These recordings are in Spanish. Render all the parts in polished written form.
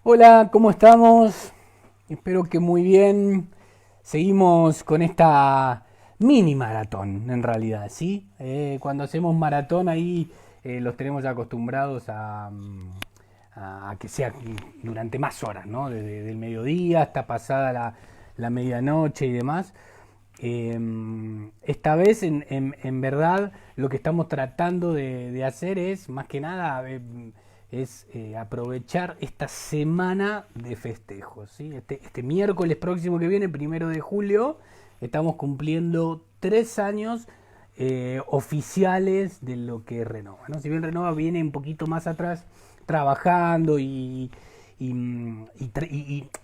Hola, ¿cómo estamos? Espero que muy bien. Seguimos con esta mini maratón, en realidad, ¿sí? Cuando hacemos maratón ahí los tenemos acostumbrados a que sea durante más horas, ¿no? Desde el mediodía hasta pasada la medianoche y demás. Esta vez, en verdad, lo que estamos tratando de hacer es, más que nada, aprovechar esta semana de festejos. ¿Sí? Este miércoles próximo que viene, 1 de julio, estamos cumpliendo 3 años oficiales de lo que es Renova, ¿no? Si bien Renova viene un poquito más atrás trabajando y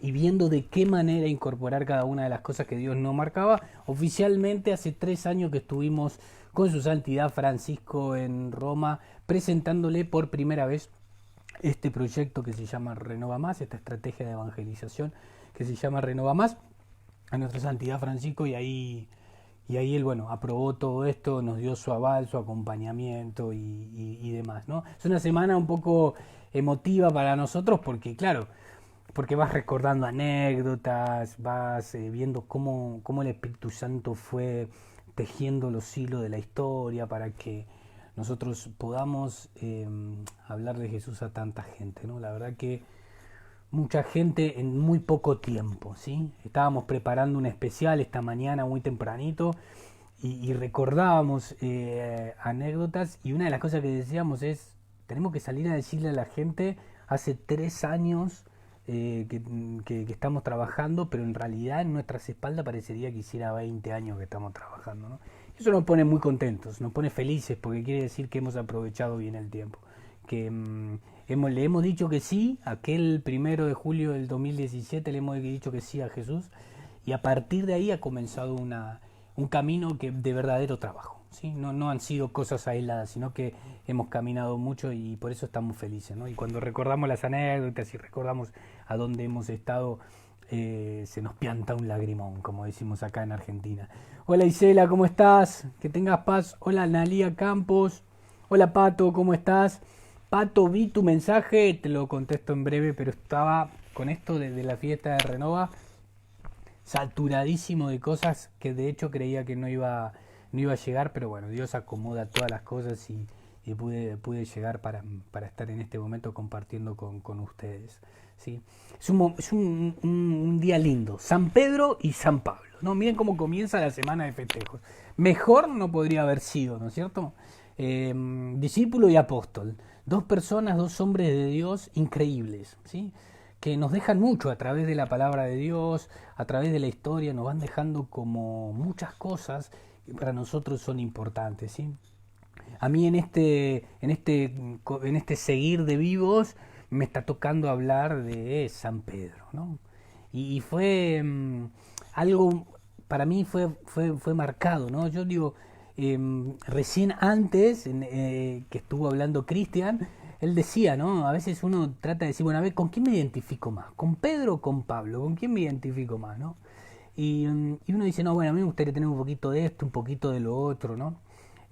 viendo de qué manera incorporar cada una de las cosas que Dios nos marcaba. Oficialmente hace 3 años que estuvimos con su santidad Francisco en Roma presentándole por primera vez este proyecto que se llama Renova Más, esta estrategia de evangelización que se llama Renova Más, a nuestra santidad Francisco, y ahí él, bueno, aprobó todo esto, nos dio su aval, su acompañamiento y demás, ¿no? Es una semana un poco emotiva para nosotros porque, claro, porque vas recordando anécdotas, vas viendo cómo el Espíritu Santo fue tejiendo los hilos de la historia para que nosotros podamos hablar de Jesús a tanta gente, ¿no? La verdad que mucha gente en muy poco tiempo, ¿sí? Estábamos preparando un especial esta mañana muy tempranito y recordábamos anécdotas, y una de las cosas que decíamos es, tenemos que salir a decirle a la gente, hace 3 años que estamos trabajando, pero en realidad en nuestras espaldas parecería que hiciera 20 años que estamos trabajando, ¿no? Eso nos pone muy contentos, nos pone felices porque quiere decir que hemos aprovechado bien el tiempo, que le hemos dicho que sí, aquel 1 de julio del 2017 le hemos dicho que sí a Jesús, y a partir de ahí ha comenzado un camino de verdadero trabajo. ¿Sí? No han sido cosas aisladas, sino que hemos caminado mucho y por eso estamos felices, ¿no? Y cuando recordamos las anécdotas y recordamos a dónde hemos estado, se nos pianta un lagrimón, como decimos acá en Argentina. Hola Isela, ¿cómo estás? Que tengas paz. Hola Analía Campos. Hola Pato, ¿cómo estás? Pato, vi tu mensaje, te lo contesto en breve, pero estaba con esto de la fiesta de Renova saturadísimo de cosas que de hecho creía que no iba a llegar, pero bueno, Dios acomoda todas las cosas y pude llegar para estar en este momento compartiendo con ustedes. ¿Sí? Es un día lindo, San Pedro y San Pablo, ¿no? Miren cómo comienza la semana de festejos. Mejor no podría haber sido, ¿no es cierto? Discípulo y apóstol, dos personas, dos hombres de Dios increíbles, ¿sí? Que nos dejan mucho a través de la palabra de Dios, a través de la historia, nos van dejando como muchas cosas que para nosotros son importantes, ¿sí? A mí en este seguir de vivos me está tocando hablar de San Pedro, ¿no? Y fue algo, para mí fue marcado, ¿no? Yo digo, recién antes que estuvo hablendo Cristian, él decía, ¿no? A veces uno trata de decir, bueno, a ver, ¿con quién me identifico más? ¿Con Pedro o con Pablo? ¿Con quién me identifico más, no? Y uno dice, no, bueno, a mí me gustaría tener un poquito de esto, un poquito de lo otro, ¿no?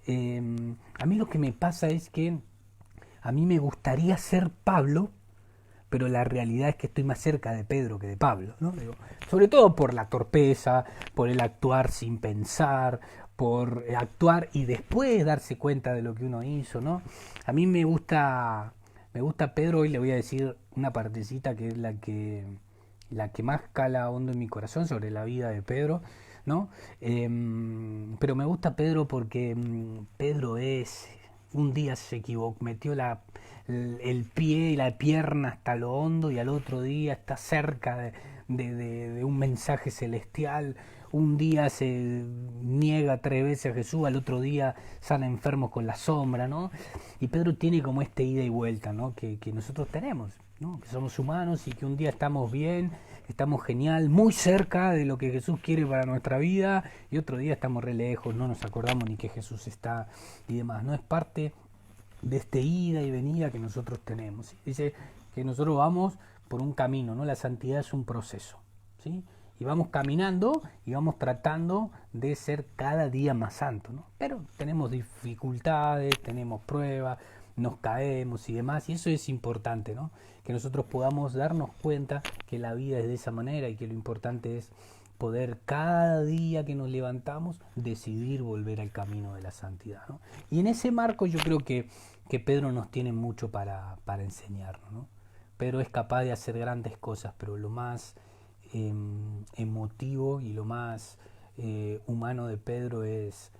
A mí lo que me pasa es que a mí me gustaría ser Pablo, pero la realidad es que estoy más cerca de Pedro que de Pablo, ¿no? Digo, sobre todo por la torpeza, por el actuar sin pensar, por actuar y después darse cuenta de lo que uno hizo, ¿no? A mí me gusta Pedro. Hoy le voy a decir una partecita que es la que más cala hondo en mi corazón sobre la vida de Pedro, ¿no? Pero me gusta Pedro porque Pedro un día se equivocó, metió el pie y la pierna hasta lo hondo, y al otro día está cerca de un mensaje celestial. Un día se niega 3 veces a Jesús, al otro día sana enfermos con la sombra, ¿no? Y Pedro tiene como este ida y vuelta, ¿no? Que nosotros tenemos, ¿no? Que somos humanos y que un día estamos bien, estamos genial, muy cerca de lo que Jesús quiere para nuestra vida, y otro día estamos re lejos, no nos acordamos ni que Jesús está y demás. No es parte de este ida y venida que nosotros tenemos. Dice que nosotros vamos por un camino, ¿no? La santidad es un proceso, ¿sí? Y vamos caminando y vamos tratando de ser cada día más santos, ¿no? Pero tenemos dificultades, tenemos pruebas, nos caemos y demás, y eso es importante, ¿no? Que nosotros podamos darnos cuenta que la vida es de esa manera y que lo importante es poder cada día que nos levantamos decidir volver al camino de la santidad, ¿no? Y en ese marco yo creo que Pedro nos tiene mucho para enseñarnos, ¿no? Pedro es capaz de hacer grandes cosas, pero lo más emotivo y lo más humano de Pedro es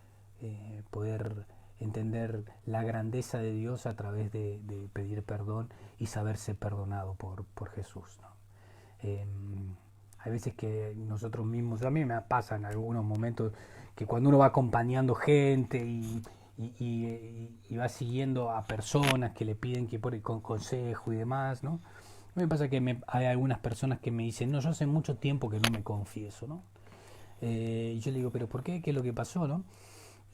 poder entender la grandeza de Dios a través de pedir perdón y saberse perdonado por Jesús, ¿no? Hay veces que nosotros mismos, a mí me pasa en algunos momentos que cuando uno va acompañando gente y va siguiendo a personas que le piden que por con consejo y demás, ¿no? A mí me pasa que hay algunas personas que me dicen, no, yo hace mucho tiempo que no me confieso, ¿no? Y yo le digo, ¿pero por qué? ¿Qué es lo que pasó, no?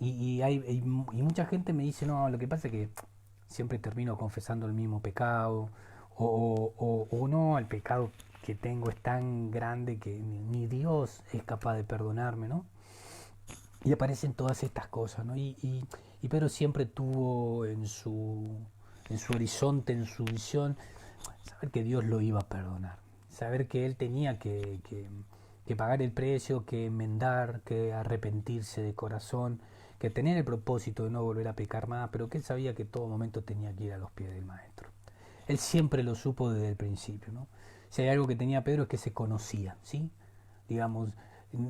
Y mucha gente me dice, no, lo que pasa es que siempre termino confesando el mismo pecado, o no, el pecado que tengo es tan grande que ni Dios es capaz de perdonarme, ¿no? Y aparecen todas estas cosas, ¿no? Y Pedro siempre tuvo en su horizonte, en su visión, saber que Dios lo iba a perdonar, saber que él tenía que pagar el precio, que enmendar, que arrepentirse de corazón, que tener el propósito de no volver a pecar más, pero que él sabía que en todo momento tenía que ir a los pies del Maestro. Él siempre lo supo desde el principio, ¿no? Si hay algo que tenía Pedro es que se conocía, ¿sí? Digamos,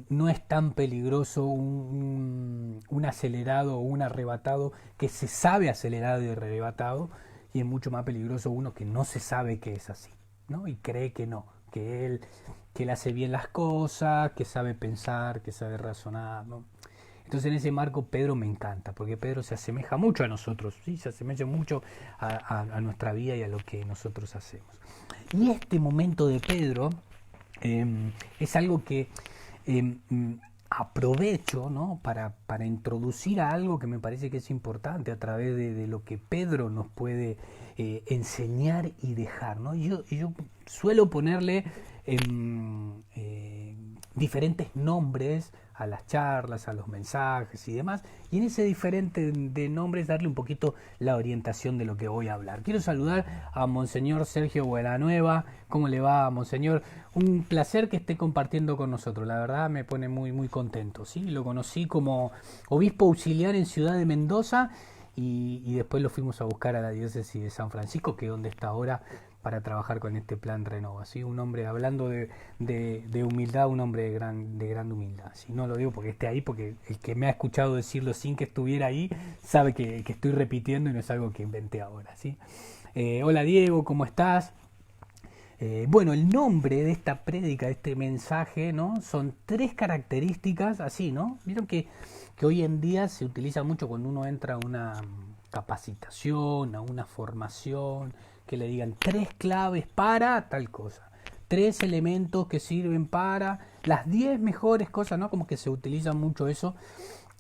no es tan peligroso un acelerado o un arrebatado que se sabe acelerado y arrebatado, y es mucho más peligroso uno que no se sabe que es así, ¿no? Y cree que no, que él hace bien las cosas, que sabe pensar, que sabe razonar, ¿no? Entonces en ese marco Pedro me encanta, porque Pedro se asemeja mucho a nosotros, ¿sí? Se asemeja mucho a nuestra vida y a lo que nosotros hacemos. Y este momento de Pedro es algo que eh, aprovecho, ¿no? para introducir a algo que me parece que es importante a través de lo que Pedro nos puede enseñar y dejar, ¿no? Yo suelo ponerle diferentes nombres a las charlas, a los mensajes y demás, y en ese diferente de nombres darle un poquito la orientación de lo que voy a hablar. Quiero saludar a Monseñor Sergio Buenanueva. ¿Cómo le va, Monseñor? Un placer que esté compartiendo con nosotros, la verdad me pone muy, muy contento, ¿sí? Lo conocí como obispo auxiliar en Ciudad de Mendoza y después lo fuimos a buscar a la diócesis de San Francisco, que es donde está ahora, para trabajar con este plan Renova, ¿sí? Un hombre, hablando de humildad, un hombre de gran humildad, ¿sí? No lo digo porque esté ahí, porque el que me ha escuchado decirlo sin que estuviera ahí sabe que estoy repitiendo y no es algo que inventé ahora, ¿sí? Hola Diego, ¿cómo estás? Bueno, el nombre de esta prédica, de este mensaje, ¿no? Son 3 características así, ¿no? Vieron que hoy en día se utiliza mucho cuando uno entra a una capacitación, a una formación, que le digan 3 claves para tal cosa, 3 elementos que sirven para las 10 mejores cosas, ¿no? Como que se utiliza mucho eso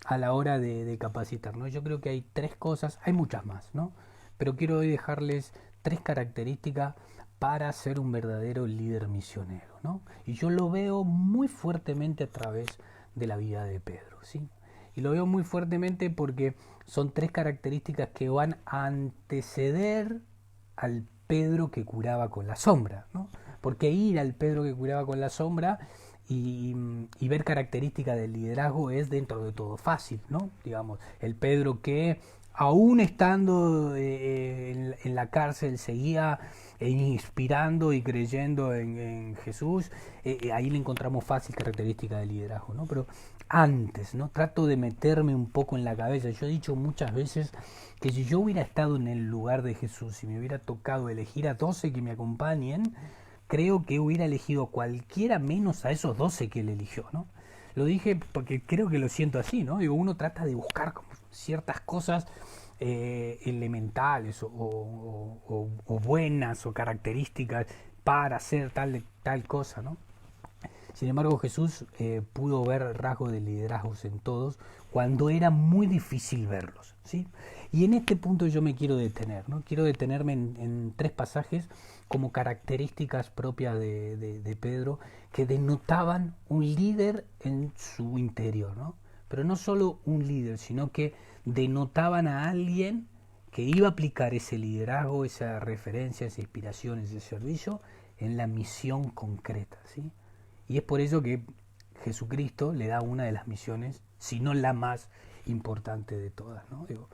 a la hora de capacitar, ¿no? Yo creo que hay 3 cosas, hay muchas más, ¿no? Pero quiero hoy dejarles 3 características para ser un verdadero líder misionero, ¿no? Y yo lo veo muy fuertemente a través de la vida de Pedro, ¿sí? Y lo veo muy fuertemente porque son 3 características que van a anteceder al Pedro que curaba con la sombra, ¿no? Porque ir al Pedro que curaba con la sombra y ver características del liderazgo es dentro de todo fácil, ¿no? Digamos, el Pedro que aún estando en la cárcel seguía inspirando y creyendo en Jesús, ahí le encontramos fácil característica de liderazgo, ¿no? Pero antes, ¿no? Trato de meterme un poco en la cabeza. Yo he dicho muchas veces que si yo hubiera estado en el lugar de Jesús y me hubiera tocado elegir a 12 que me acompañen, creo que hubiera elegido cualquiera menos a esos 12 que él eligió, ¿no? Lo dije porque creo que lo siento así, ¿no? Digo, uno trata de buscar como ciertas cosas elementales o buenas o características para hacer tal cosa, ¿no? Sin embargo, Jesús pudo ver rasgos de liderazgos en todos cuando era muy difícil verlos, ¿sí? Y en este punto yo me quiero detener, ¿no? Quiero detenerme en 3 pasajes como características propias de Pedro que denotaban un líder en su interior, ¿no? Pero no solo un líder, sino que denotaban a alguien que iba a aplicar ese liderazgo, esa referencia, esa inspiración, ese servicio en la misión concreta, ¿sí? Y es por eso que Jesucristo le da una de las misiones, si no la más importante de todas, ¿no? Digo,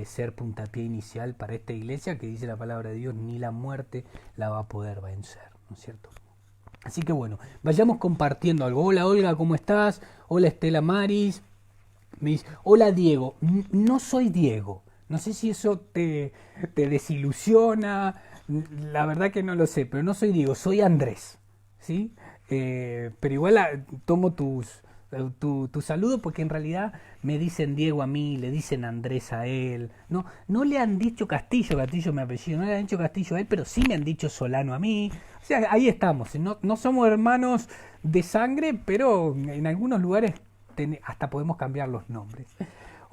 ser puntapié inicial para esta iglesia que dice la palabra de Dios, ni la muerte la va a poder vencer, ¿no es cierto? Así que bueno, vayamos compartiendo algo. Hola Olga, ¿cómo estás? Hola Estela Maris. Me dice, hola Diego. No soy Diego. No sé si eso te desilusiona. La verdad que no lo sé, pero no soy Diego, soy Andrés. ¿Sí? Pero igual tomo tu saludo porque en realidad me dicen Diego a mí, le dicen Andrés a él. No le han dicho Castillo, Castillo mi apellido, no le han dicho Castillo a él, pero sí me han dicho Solano a mí. O sea, ahí estamos. No somos hermanos de sangre, pero en algunos lugares hasta podemos cambiar los nombres.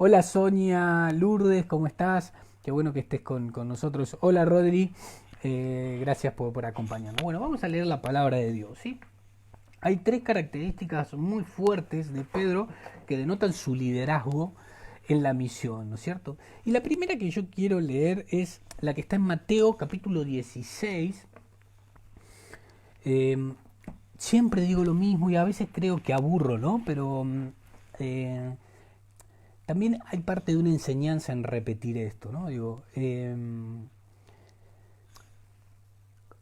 Hola Sonia, Lourdes, ¿cómo estás? Qué bueno que estés con nosotros. Hola Rodri, gracias por acompañarnos. Bueno, vamos a leer la palabra de Dios, ¿sí? Hay tres características muy fuertes de Pedro que denotan su liderazgo en la misión, ¿no es cierto? Y la primera que yo quiero leer es la que está en Mateo capítulo 16. Siempre digo lo mismo y a veces creo que aburro, ¿no? Pero también hay parte de una enseñanza en repetir esto, ¿no? Digo,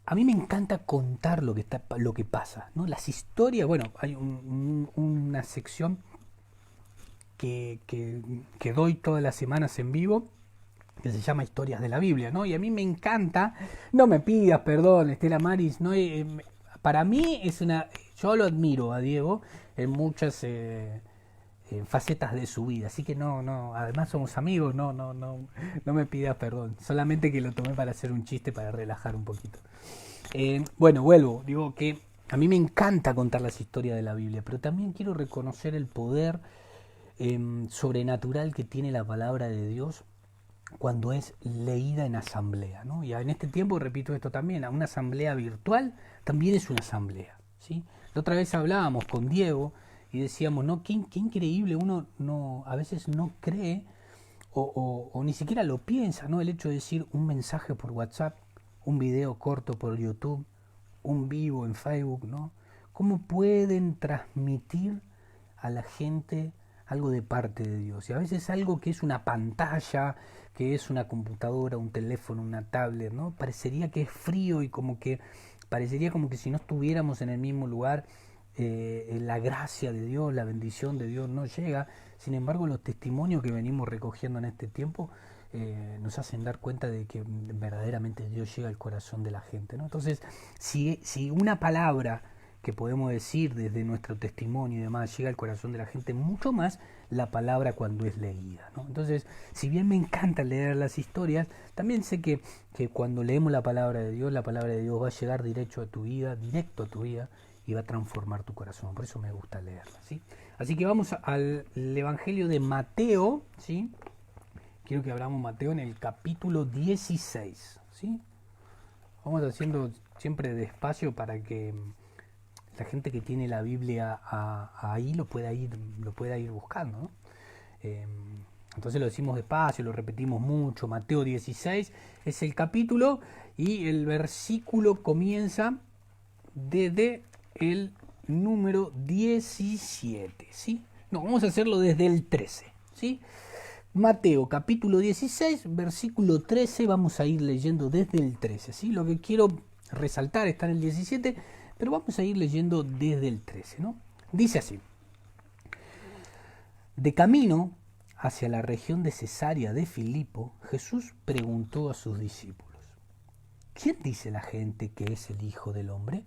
a mí me encanta contar lo que pasa, ¿no? Las historias, bueno, hay una sección que doy todas las semanas en vivo, que se llama Historias de la Biblia, ¿no? Y a mí me encanta, no me pidas perdón, Estela Maris, ¿no? Para mí es yo lo admiro a Diego en muchas facetas de su vida, así que además somos amigos, no me pidas perdón, solamente que lo tomé para hacer un chiste, para relajar un poquito. Bueno, vuelvo, digo que a mí me encanta contar las historias de la Biblia, pero también quiero reconocer el poder sobrenatural que tiene la palabra de Dios cuando es leída en asamblea, ¿no? Y en este tiempo, repito esto también, a una asamblea virtual también es una asamblea, ¿sí? La otra vez hablábamos con Diego y decíamos, ¿no? Qué increíble, uno a veces no cree o ni siquiera lo piensa, ¿no? El hecho de decir un mensaje por WhatsApp, un video corto por YouTube, un vivo en Facebook, ¿no? ¿Cómo pueden transmitir a la gente algo de parte de Dios? Y a veces algo que es una pantalla, que es una computadora, un teléfono, una tablet, ¿no? Parecería que es frío y parecería como que si no estuviéramos en el mismo lugar, la gracia de Dios, la bendición de Dios no llega. Sin embargo, los testimonios que venimos recogiendo en este tiempo nos hacen dar cuenta de que verdaderamente Dios llega al corazón de la gente, ¿no? Entonces, si una palabra que podemos decir desde nuestro testimonio y demás llega al corazón de la gente, mucho más la palabra cuando es leída, ¿no? Entonces, si bien me encanta leer las historias, también sé que cuando leemos la palabra de Dios va a llegar directo a tu vida y va a transformar tu corazón. Por eso me gusta leerla, ¿sí? Así que vamos al Evangelio de Mateo, ¿sí? Quiero que abramos Mateo en el capítulo 16, ¿sí? Vamos haciendo siempre despacio para que la gente que tiene la Biblia ahí lo pueda ir buscando, ¿no? Entonces lo decimos despacio, lo repetimos mucho. Mateo 16 es el capítulo y el versículo comienza desde el número 17, ¿sí? No, vamos a hacerlo desde el 13, ¿sí? Mateo capítulo 16, versículo 13, vamos a ir leyendo desde el 13, ¿sí? Lo que quiero resaltar está en el 17, pero vamos a ir leyendo desde el 13, ¿no? Dice así: de camino hacia la región de Cesarea de Filipo, Jesús preguntó a sus discípulos: ¿quién dice la gente que es el Hijo del Hombre?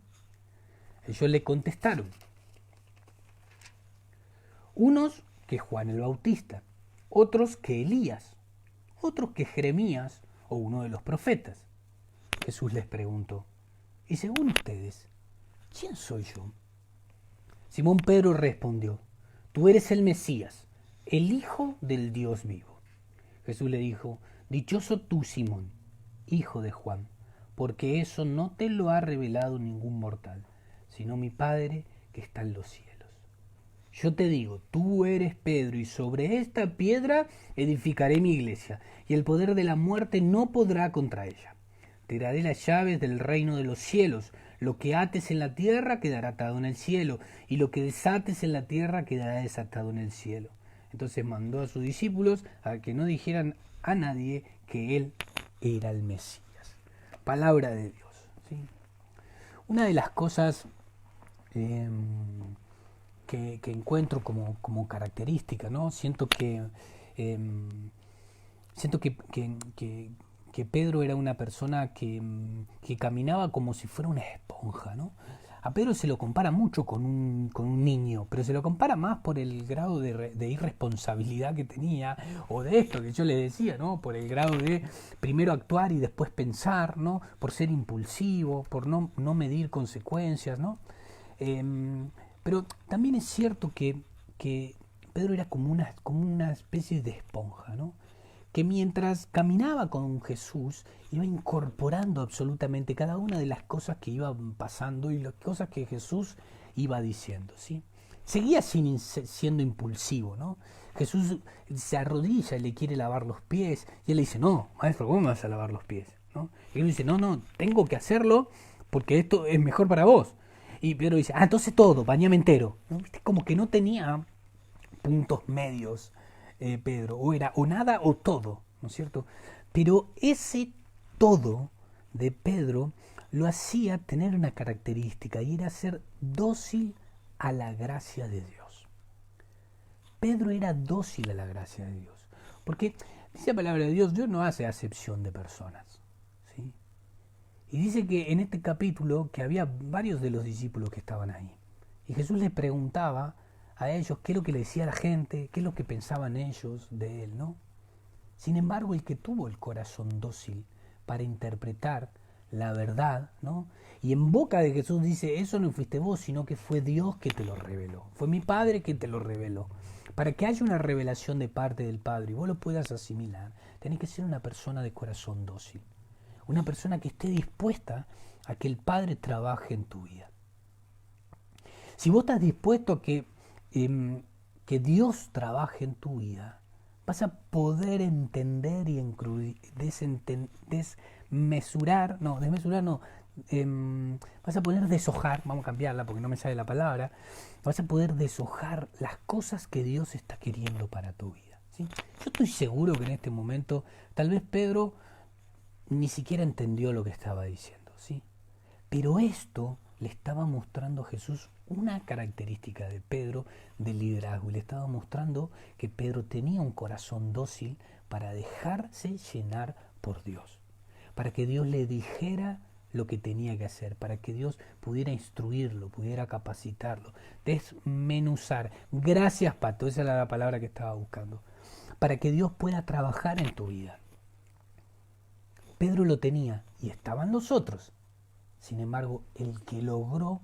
Ellos le contestaron: unos que Juan el Bautista, otros que Elías, otros que Jeremías o uno de los profetas. Jesús les preguntó: ¿y según ustedes, quién soy yo? Simón Pedro respondió: tú eres el Mesías, el Hijo del Dios vivo. Jesús le dijo: dichoso tú, Simón, hijo de Juan, porque eso no te lo ha revelado ningún mortal, sino mi Padre que está en los cielos. Yo te digo, tú eres Pedro, y sobre esta piedra edificaré mi iglesia, y el poder de la muerte no podrá contra ella. Te daré las llaves del reino de los cielos. Lo que ates en la tierra quedará atado en el cielo, y lo que desates en la tierra quedará desatado en el cielo. Entonces mandó a sus discípulos a que no dijeran a nadie que él era el Mesías. Palabra de Dios, ¿sí? Una de las cosas que encuentro como característica, ¿no? Eh, siento que Pedro era una persona que caminaba como si fuera una esponja, ¿no? A Pedro se lo compara mucho con un niño, pero se lo compara más por el grado de irresponsabilidad que tenía, o de esto que yo le decía, ¿no? Por el grado de primero actuar y después pensar, ¿no? Por ser impulsivo, por no medir consecuencias, ¿no? Pero también es cierto que Pedro era como una especie de esponja, ¿no? Que mientras caminaba con Jesús iba incorporando absolutamente cada una de las cosas que iban pasando y las cosas que Jesús iba diciendo, ¿sí? Seguía siendo impulsivo, ¿no? Jesús se arrodilla y le quiere lavar los pies y él le dice, no, maestro, ¿cómo me vas a lavar los pies? ¿No? Y él dice, no, tengo que hacerlo porque esto es mejor para vos. Y Pedro dice, entonces todo, bañame entero, ¿no? ¿Viste? Como que no tenía puntos medios, Pedro, o era o nada o todo, ¿no es cierto? Pero ese todo de Pedro lo hacía tener una característica y era ser dócil a la gracia de Dios. Pedro era dócil a la gracia de Dios, porque dice la palabra de Dios, Dios no hace acepción de personas, ¿sí? Y dice que en este capítulo que había varios de los discípulos que estaban ahí, y Jesús les preguntaba a ellos qué es lo que le decía la gente, qué es lo que pensaban ellos de él, ¿no? Sin embargo, el que tuvo el corazón dócil para interpretar la verdad, ¿no? Y en boca de Jesús dice, eso no fuiste vos, sino que fue Dios que te lo reveló, fue mi Padre que te lo reveló. Para que haya una revelación de parte del Padre y vos lo puedas asimilar, tenés que ser una persona de corazón dócil, una persona que esté dispuesta a que el Padre trabaje en tu vida. Si vos estás dispuesto a que Dios trabaje en tu vida, vas a poder entender y vas a poder deshojar, vamos a cambiarla porque no me sale la palabra, vas a poder deshojar las cosas que Dios está queriendo para tu vida, ¿sí? Yo estoy seguro que en este momento, tal vez Pedro ni siquiera entendió lo que estaba diciendo, ¿sí? Pero esto le estaba mostrando a Jesús una característica de Pedro de liderazgo y le estaba mostrando que Pedro tenía un corazón dócil para dejarse llenar por Dios, para que Dios le dijera lo que tenía que hacer, para que Dios pudiera instruirlo, pudiera capacitarlo, desmenuzar. Gracias, Pato, esa era la palabra que estaba buscando, para que Dios pueda trabajar en tu vida. Pedro lo tenía y estaban los otros. Sin embargo, el que logró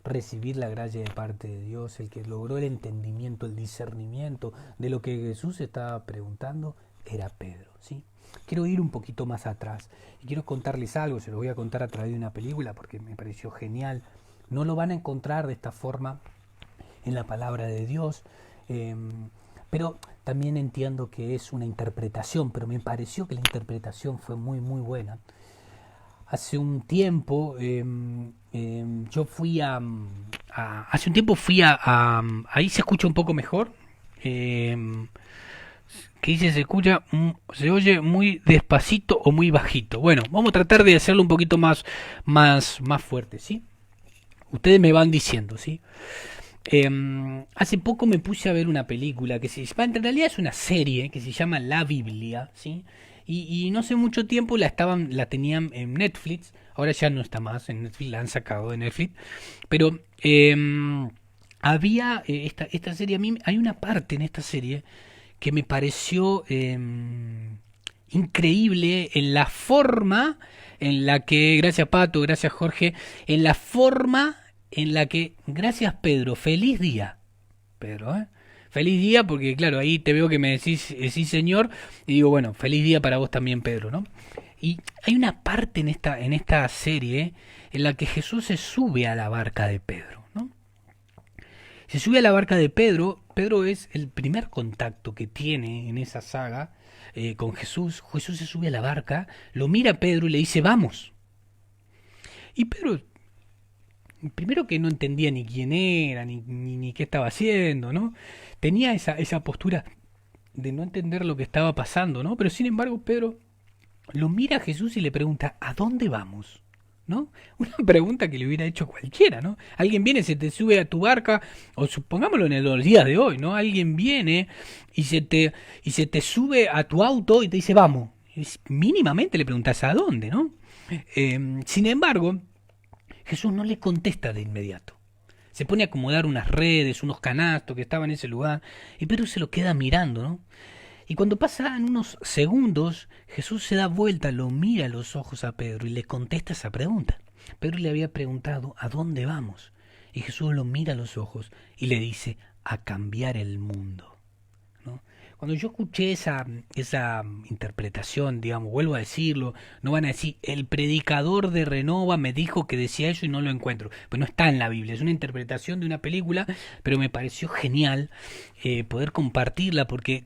recibir la gracia de parte de Dios, el que logró el entendimiento, el discernimiento de lo que Jesús estaba preguntando, era Pedro, ¿sí? Quiero ir un poquito más atrás y quiero contarles algo, se lo voy a contar a través de una película porque me pareció genial. No lo van a encontrar de esta forma en la palabra de Dios, pero también entiendo que es una interpretación, pero me pareció que la interpretación fue muy muy buena. Hace un tiempo yo fui ahí se escucha un poco mejor, que dice se oye muy despacito o muy bajito. Bueno, vamos a tratar de hacerlo un poquito más fuerte, ¿sí? Ustedes me van diciendo, ¿sí? Hace poco me puse a ver una película en realidad es una serie que se llama La Biblia, ¿sí? Y no hace mucho tiempo la tenían en Netflix, ahora ya no está más en Netflix, la han sacado de Netflix, pero había esta serie, a mí hay una parte en esta serie que me pareció increíble en la forma en la que, gracias Pato, gracias Jorge, en la forma en la que, gracias Pedro, feliz día, Pedro, feliz día, porque claro, ahí te veo que me decís sí señor, y digo, bueno, feliz día para vos también Pedro, ¿no? Y hay una parte en esta serie en la que Jesús se sube a la barca de Pedro, ¿no? Se sube a la barca de Pedro. Pedro es el primer contacto que tiene en esa saga con Jesús. Jesús se sube a la barca, lo mira a Pedro y le dice, vamos. Y Pedro, primero que no entendía ni quién era, ni qué estaba haciendo, ¿no? Tenía esa postura de no entender lo que estaba pasando, ¿no? Pero sin embargo Pedro lo mira a Jesús y le pregunta, ¿a dónde vamos? ¿No? Una pregunta que le hubiera hecho cualquiera, ¿no? Alguien viene, se te sube a tu barca, o supongámoslo en los días de hoy, ¿no? Alguien viene y se te sube a tu auto y te dice, vamos. Y mínimamente le preguntas a dónde, ¿no? Sin embargo, Jesús no le contesta de inmediato. Se pone a acomodar unas redes, unos canastos que estaban en ese lugar, y Pedro se lo queda mirando, ¿no? Y cuando pasan unos segundos, Jesús se da vuelta, lo mira a los ojos a Pedro y le contesta esa pregunta. Pedro le había preguntado, ¿a dónde vamos? Y Jesús lo mira a los ojos y le dice, a cambiar el mundo, ¿no? Cuando yo escuché esa interpretación, digamos, vuelvo a decirlo, no van a decir, el predicador de Renova me dijo que decía eso y no lo encuentro. Pues no está en la Biblia, es una interpretación de una película, pero me pareció genial poder compartirla porque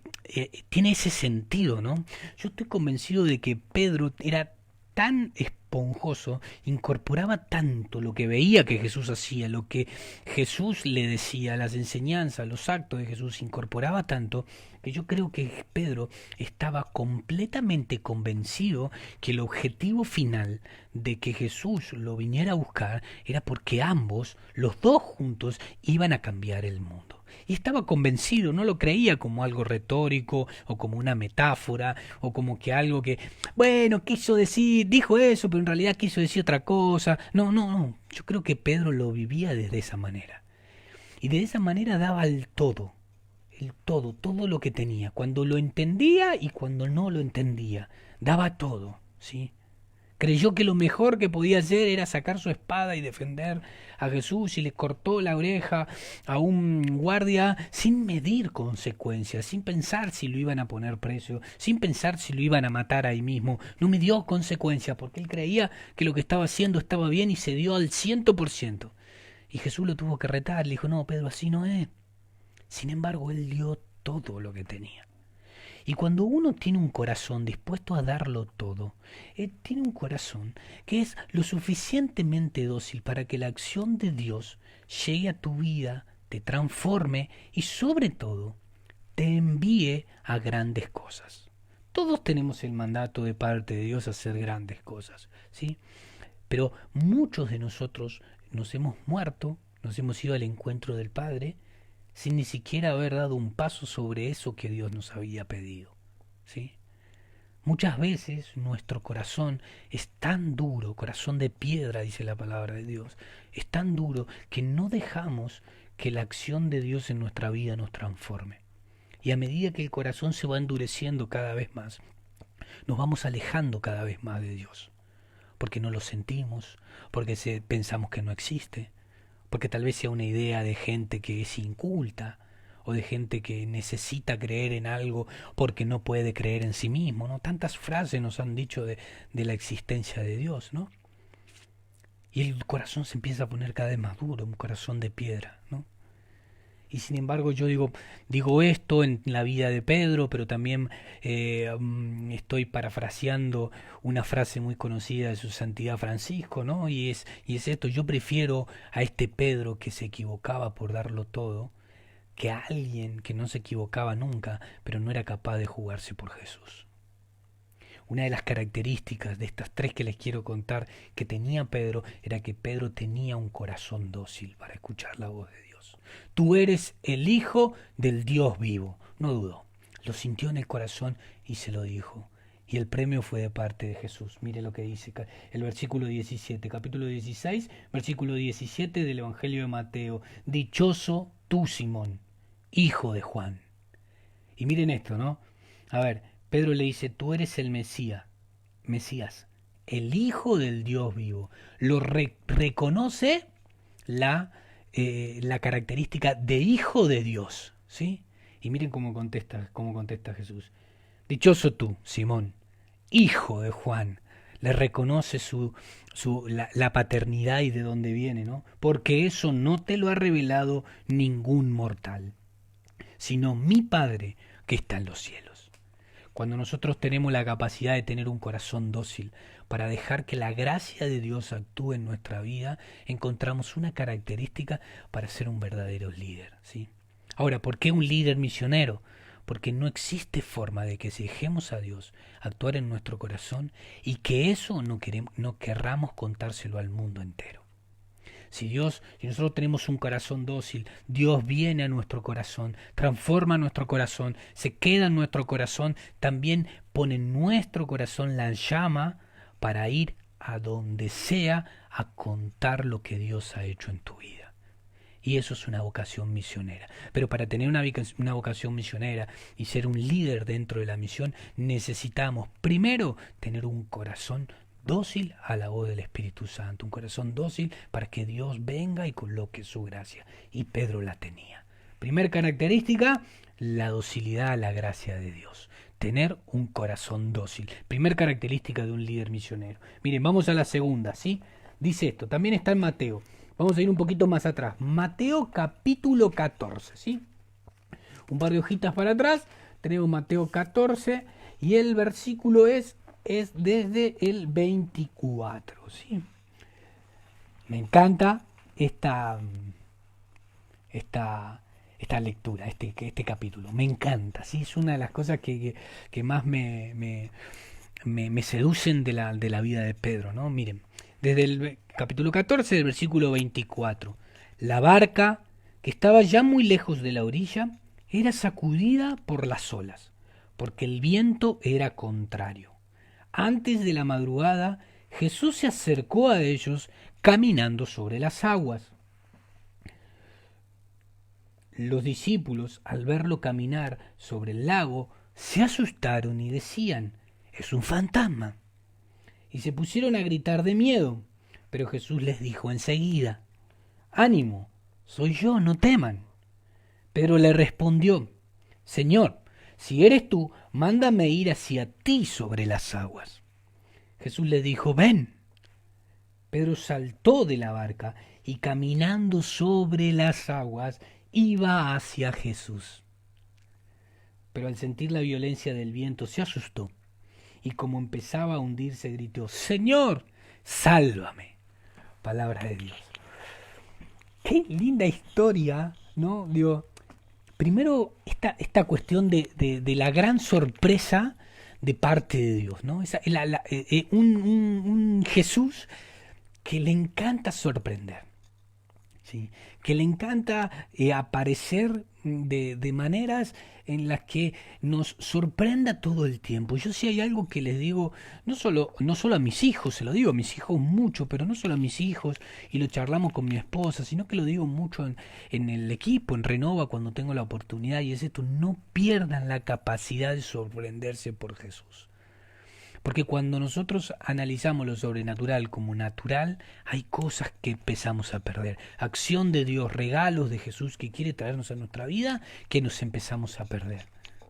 tiene ese sentido, ¿no? Yo estoy convencido de que Pedro era tan esponjoso, incorporaba tanto lo que veía que Jesús hacía, lo que Jesús le decía, las enseñanzas, los actos de Jesús, incorporaba tanto que yo creo que Pedro estaba completamente convencido que el objetivo final de que Jesús lo viniera a buscar era porque ambos, los dos juntos, iban a cambiar el mundo. Y estaba convencido, no lo creía como algo retórico o como una metáfora o como que algo que, bueno, quiso decir, dijo eso, pero en realidad quiso decir otra cosa. No. Yo creo que Pedro lo vivía desde esa manera. Y de esa manera daba el todo todo lo que tenía, cuando lo entendía y cuando no lo entendía, daba todo, ¿sí? Creyó que lo mejor que podía hacer era sacar su espada y defender a Jesús y le cortó la oreja a un guardia sin medir consecuencias, sin pensar si lo iban a poner preso, sin pensar si lo iban a matar ahí mismo. No midió consecuencias porque él creía que lo que estaba haciendo estaba bien y se dio al 100%. Y Jesús lo tuvo que retar, le dijo, no, Pedro, así no es. Sin embargo, él dio todo lo que tenía. Y cuando uno tiene un corazón dispuesto a darlo todo, tiene un corazón que es lo suficientemente dócil para que la acción de Dios llegue a tu vida, te transforme y sobre todo te envíe a grandes cosas. Todos tenemos el mandato de parte de Dios a hacer grandes cosas, ¿sí? Pero muchos de nosotros nos hemos muerto, nos hemos ido al encuentro del Padre, sin ni siquiera haber dado un paso sobre eso que Dios nos había pedido, ¿sí? Muchas veces nuestro corazón es tan duro, corazón de piedra, dice la palabra de Dios, es tan duro que no dejamos que la acción de Dios en nuestra vida nos transforme. Y a medida que el corazón se va endureciendo cada vez más, nos vamos alejando cada vez más de Dios, porque no lo sentimos, porque pensamos que no existe, porque tal vez sea una idea de gente que es inculta o de gente que necesita creer en algo porque no puede creer en sí mismo, ¿no? Tantas frases nos han dicho de la existencia de Dios, ¿no? Y el corazón se empieza a poner cada vez más duro, un corazón de piedra, ¿no? Y sin embargo yo digo esto en la vida de Pedro, pero también estoy parafraseando una frase muy conocida de su santidad Francisco, ¿no? Y es esto, yo prefiero a este Pedro que se equivocaba por darlo todo, que a alguien que no se equivocaba nunca, pero no era capaz de jugarse por Jesús. Una de las características de estas tres que les quiero contar que tenía Pedro era que Pedro tenía un corazón dócil para escuchar la voz de Dios. Tú eres el Hijo del Dios vivo. No dudó. Lo sintió en el corazón y se lo dijo. Y el premio fue de parte de Jesús. Mire lo que dice el versículo 17, capítulo 16, versículo 17 del Evangelio de Mateo. Dichoso tú, Simón, hijo de Juan. Y miren esto, ¿no? A ver, Pedro le dice, tú eres el Mesías, el Hijo del Dios vivo. Lo reconoce la característica de Hijo de Dios, ¿sí? Y miren cómo contesta Jesús. Dichoso tú, Simón, hijo de Juan. le reconoce la paternidad y de dónde viene, ¿no? Porque eso no te lo ha revelado ningún mortal, sino mi Padre que está en los cielos. Cuando nosotros tenemos la capacidad de tener un corazón dócil para dejar que la gracia de Dios actúe en nuestra vida, encontramos una característica para ser un verdadero líder, ¿sí? Ahora, ¿por qué un líder misionero? Porque no existe forma de que si dejemos a Dios actuar en nuestro corazón y que eso no querramos contárselo al mundo entero. Si nosotros tenemos un corazón dócil, Dios viene a nuestro corazón, transforma nuestro corazón, se queda en nuestro corazón, también pone en nuestro corazón la llama para ir a donde sea a contar lo que Dios ha hecho en tu vida. Y eso es una vocación misionera. Pero para tener una vocación misionera y ser un líder dentro de la misión, necesitamos primero tener un corazón dócil a la voz del Espíritu Santo, un corazón dócil para que Dios venga y coloque su gracia. Y Pedro la tenía. Primer característica, la docilidad a la gracia de Dios. Tener un corazón dócil. Primer característica de un líder misionero. Miren, vamos a la segunda, ¿sí? Dice esto, también está en Mateo. Vamos a ir un poquito más atrás. Mateo capítulo 14, ¿sí? Un par de hojitas para atrás. Tenemos Mateo 14 y el versículo es desde el 24, ¿sí? Me encanta esta lectura, este capítulo. Me encanta, ¿sí? Es una de las cosas que más me seducen de la vida de Pedro, ¿no? Miren, desde el capítulo 14, del versículo 24. La barca, que estaba ya muy lejos de la orilla, era sacudida por las olas, porque el viento era contrario. Antes de la madrugada, Jesús se acercó a ellos caminando sobre las aguas. Los discípulos, al verlo caminar sobre el lago, se asustaron y decían: «Es un fantasma». Y se pusieron a gritar de miedo. Pero Jesús les dijo enseguida: «Ánimo, soy yo, no teman». Pedro le respondió: «Señor, si eres tú, mándame ir hacia ti sobre las aguas». Jesús le dijo: «Ven». Pedro saltó de la barca y caminando sobre las aguas iba hacia Jesús. Pero al sentir la violencia del viento se asustó y como empezaba a hundirse gritó: «Señor, sálvame». Palabra de Dios. Qué linda historia, ¿no? Digo, primero esta cuestión de la gran sorpresa de parte de Dios, ¿no? Un Jesús que le encanta sorprender, ¿sí? Que le encanta aparecer de maneras en las que nos sorprenda todo el tiempo. Yo sí hay algo que les digo, no solo a mis hijos, se lo digo a mis hijos mucho, pero no solo a mis hijos, y lo charlamos con mi esposa, sino que lo digo mucho en el equipo, en Renova, cuando tengo la oportunidad, y es esto: no pierdan la capacidad de sorprenderse por Jesús. Porque cuando nosotros analizamos lo sobrenatural como natural, hay cosas que empezamos a perder. Acción de Dios, regalos de Jesús que quiere traernos a nuestra vida, que nos empezamos a perder,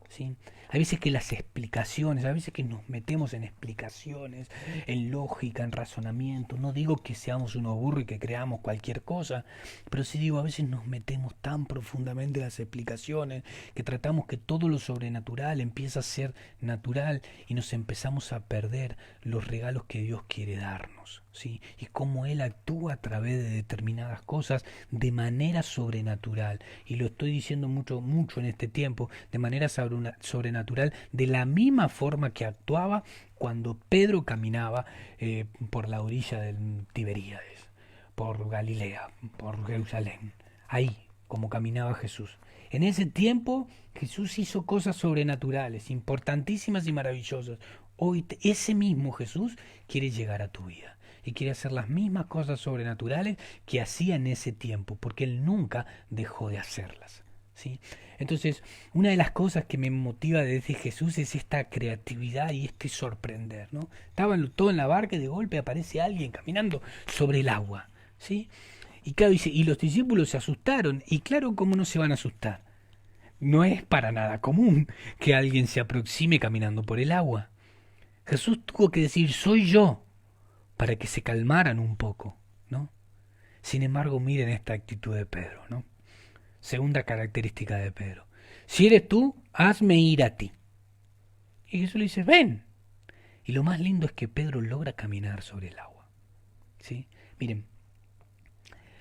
¿sí? Hay veces que las explicaciones, a veces que nos metemos en explicaciones, en lógica, en razonamiento. No digo que seamos unos burros y que creamos cualquier cosa, pero sí digo, a veces nos metemos tan profundamente en las explicaciones que tratamos que todo lo sobrenatural empieza a ser natural y nos empezamos a perder los regalos que Dios quiere darnos, ¿sí? Y cómo Él actúa a través de determinadas cosas de manera sobrenatural. Y lo estoy diciendo mucho en este tiempo, de manera sobrenatural, de la misma forma que actuaba cuando Pedro caminaba por la orilla del Tiberíades, por Galilea, por Jerusalén, ahí como caminaba Jesús. En ese tiempo Jesús hizo cosas sobrenaturales, importantísimas y maravillosas. Hoy ese mismo Jesús quiere llegar a tu vida y quiere hacer las mismas cosas sobrenaturales que hacía en ese tiempo, porque Él nunca dejó de hacerlas, ¿sí? Entonces, una de las cosas que me motiva desde Jesús es esta creatividad y este sorprender, ¿no? Estaban todos en la barca y de golpe aparece alguien caminando sobre el agua, ¿sí? Y claro, dice, y los discípulos se asustaron. Y claro, ¿cómo no se van a asustar? No es para nada común que alguien se aproxime caminando por el agua. Jesús tuvo que decir, soy yo, para que se calmaran un poco, ¿no? Sin embargo, miren esta actitud de Pedro, ¿no? Segunda característica de Pedro. Si eres tú, hazme ir a ti. Y Jesús le dice, ven. Y lo más lindo es que Pedro logra caminar sobre el agua, ¿sí? Miren,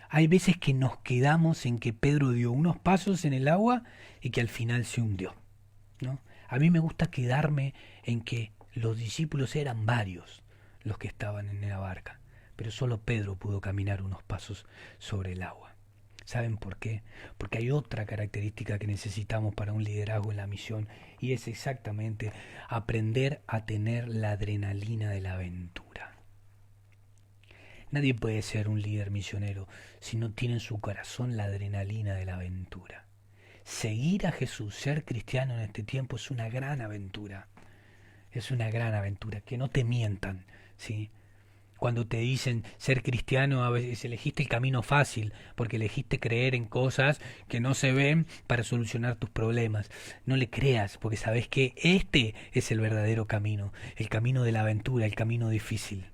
hay veces que nos quedamos en que Pedro dio unos pasos en el agua y que al final se hundió, ¿no? A mí me gusta quedarme en que los discípulos eran varios los que estaban en la barca, pero solo Pedro pudo caminar unos pasos sobre el agua. ¿Saben por qué? Porque hay otra característica que necesitamos para un liderazgo en la misión, y es exactamente aprender a tener la adrenalina de la aventura. Nadie puede ser un líder misionero si no tiene en su corazón la adrenalina de la aventura. Seguir a Jesús, ser cristiano en este tiempo es una gran aventura. Es una gran aventura, que no te mientan, ¿sí? Cuando te dicen ser cristiano, a veces elegiste el camino fácil, porque elegiste creer en cosas que no se ven para solucionar tus problemas. No le creas, porque sabes que este es el verdadero camino, el camino de la aventura, el camino difícil.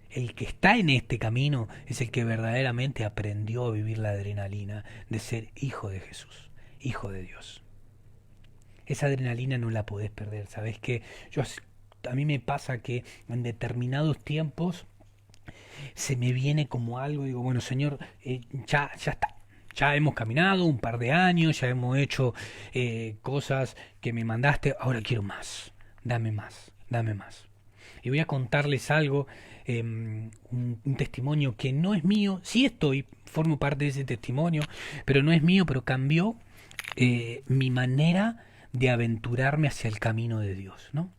El que está en este camino es el que verdaderamente aprendió a vivir la adrenalina de ser hijo de Jesús, hijo de Dios. Esa adrenalina no la podés perder, ¿sabes qué? A mí me pasa que en determinados tiempos se me viene como algo, digo, bueno, Señor, ya está. Ya hemos caminado un par de años, ya hemos hecho cosas que me mandaste, ahora quiero más, dame más, dame más. Y voy a contarles algo, un testimonio que no es mío, sí formo parte de ese testimonio, pero no es mío, pero cambió mi manera de aventurarme hacia el camino de Dios, ¿no?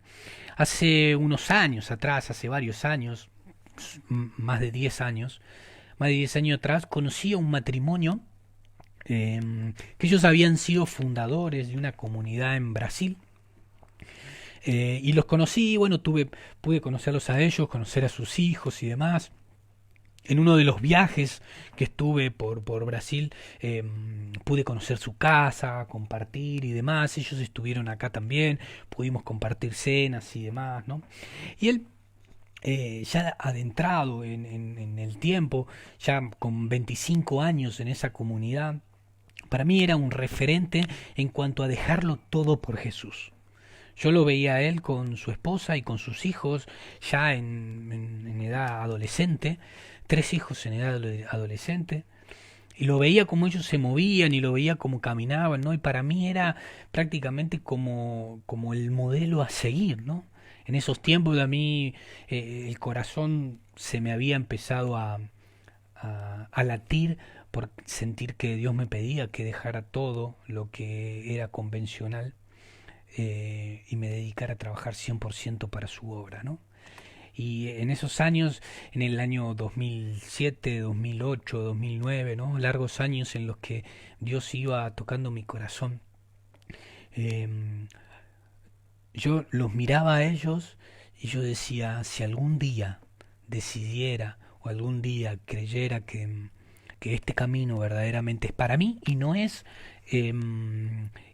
Hace unos años atrás, hace varios años, más de 10 años atrás, conocí a un matrimonio que ellos habían sido fundadores de una comunidad en Brasil. Y los conocí, bueno, pude conocerlos a ellos, conocer a sus hijos y demás. En uno de los viajes que estuve por Brasil, pude conocer su casa, compartir y demás. Ellos estuvieron acá también, pudimos compartir cenas y demás, ¿no? Y él, ya adentrado en el tiempo, ya con 25 años en esa comunidad, para mí era un referente en cuanto a dejarlo todo por Jesús. Yo lo veía a él con su esposa y con sus hijos ya en edad adolescente, 3 hijos en edad adolescente, y lo veía como ellos se movían y lo veía como caminaban, ¿no? Y para mí era prácticamente como el modelo a seguir, ¿no? En esos tiempos a mí el corazón se me había empezado a latir por sentir que Dios me pedía que dejara todo lo que era convencional y me dedicara a trabajar 100% para su obra, ¿no? Y en esos años, en el año 2007, 2008, 2009, ¿no? Largos años en los que Dios iba tocando mi corazón, yo los miraba a ellos y yo decía, si algún día decidiera o algún día creyera que este camino verdaderamente es para mí y no es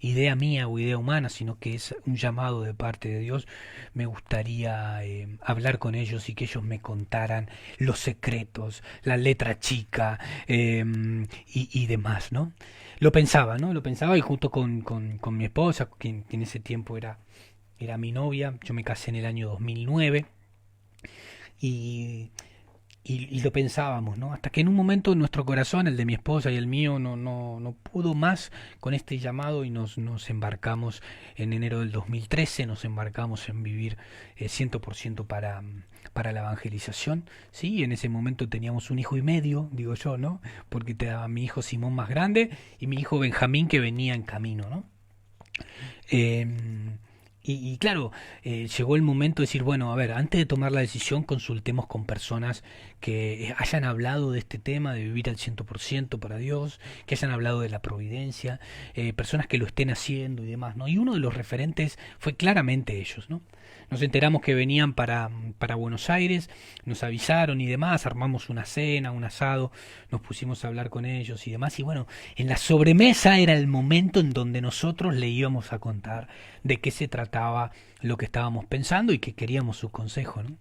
idea mía o idea humana, sino que es un llamado de parte de Dios, me gustaría hablar con ellos y que ellos me contaran los secretos, la letra chica y demás, ¿no? Lo pensaba, ¿no? Lo pensaba, y junto con mi esposa, quien en ese tiempo era mi novia. Yo me casé en el año 2009 y lo pensábamos, ¿no? Hasta que en un momento nuestro corazón, el de mi esposa y el mío, no pudo más con este llamado y nos embarcamos en enero del 2013, nos embarcamos en vivir 100% para la evangelización, ¿sí? En ese momento teníamos un hijo y medio, digo yo, ¿no? Porque te daba mi hijo Simón más grande y mi hijo Benjamín que venía en camino, ¿no? Y claro, llegó el momento de decir, bueno, a ver, antes de tomar la decisión consultemos con personas que hayan hablado de este tema, de vivir al 100% para Dios, que hayan hablado de la providencia, personas que lo estén haciendo y demás, ¿no? Y uno de los referentes fue claramente ellos, ¿no? Nos enteramos que venían para Buenos Aires, nos avisaron y demás, armamos una cena, un asado, nos pusimos a hablar con ellos y demás, y bueno, en la sobremesa era el momento en donde nosotros le íbamos a contar de qué se trataba comportaba lo que estábamos pensando y que queríamos su consejo, ¿no?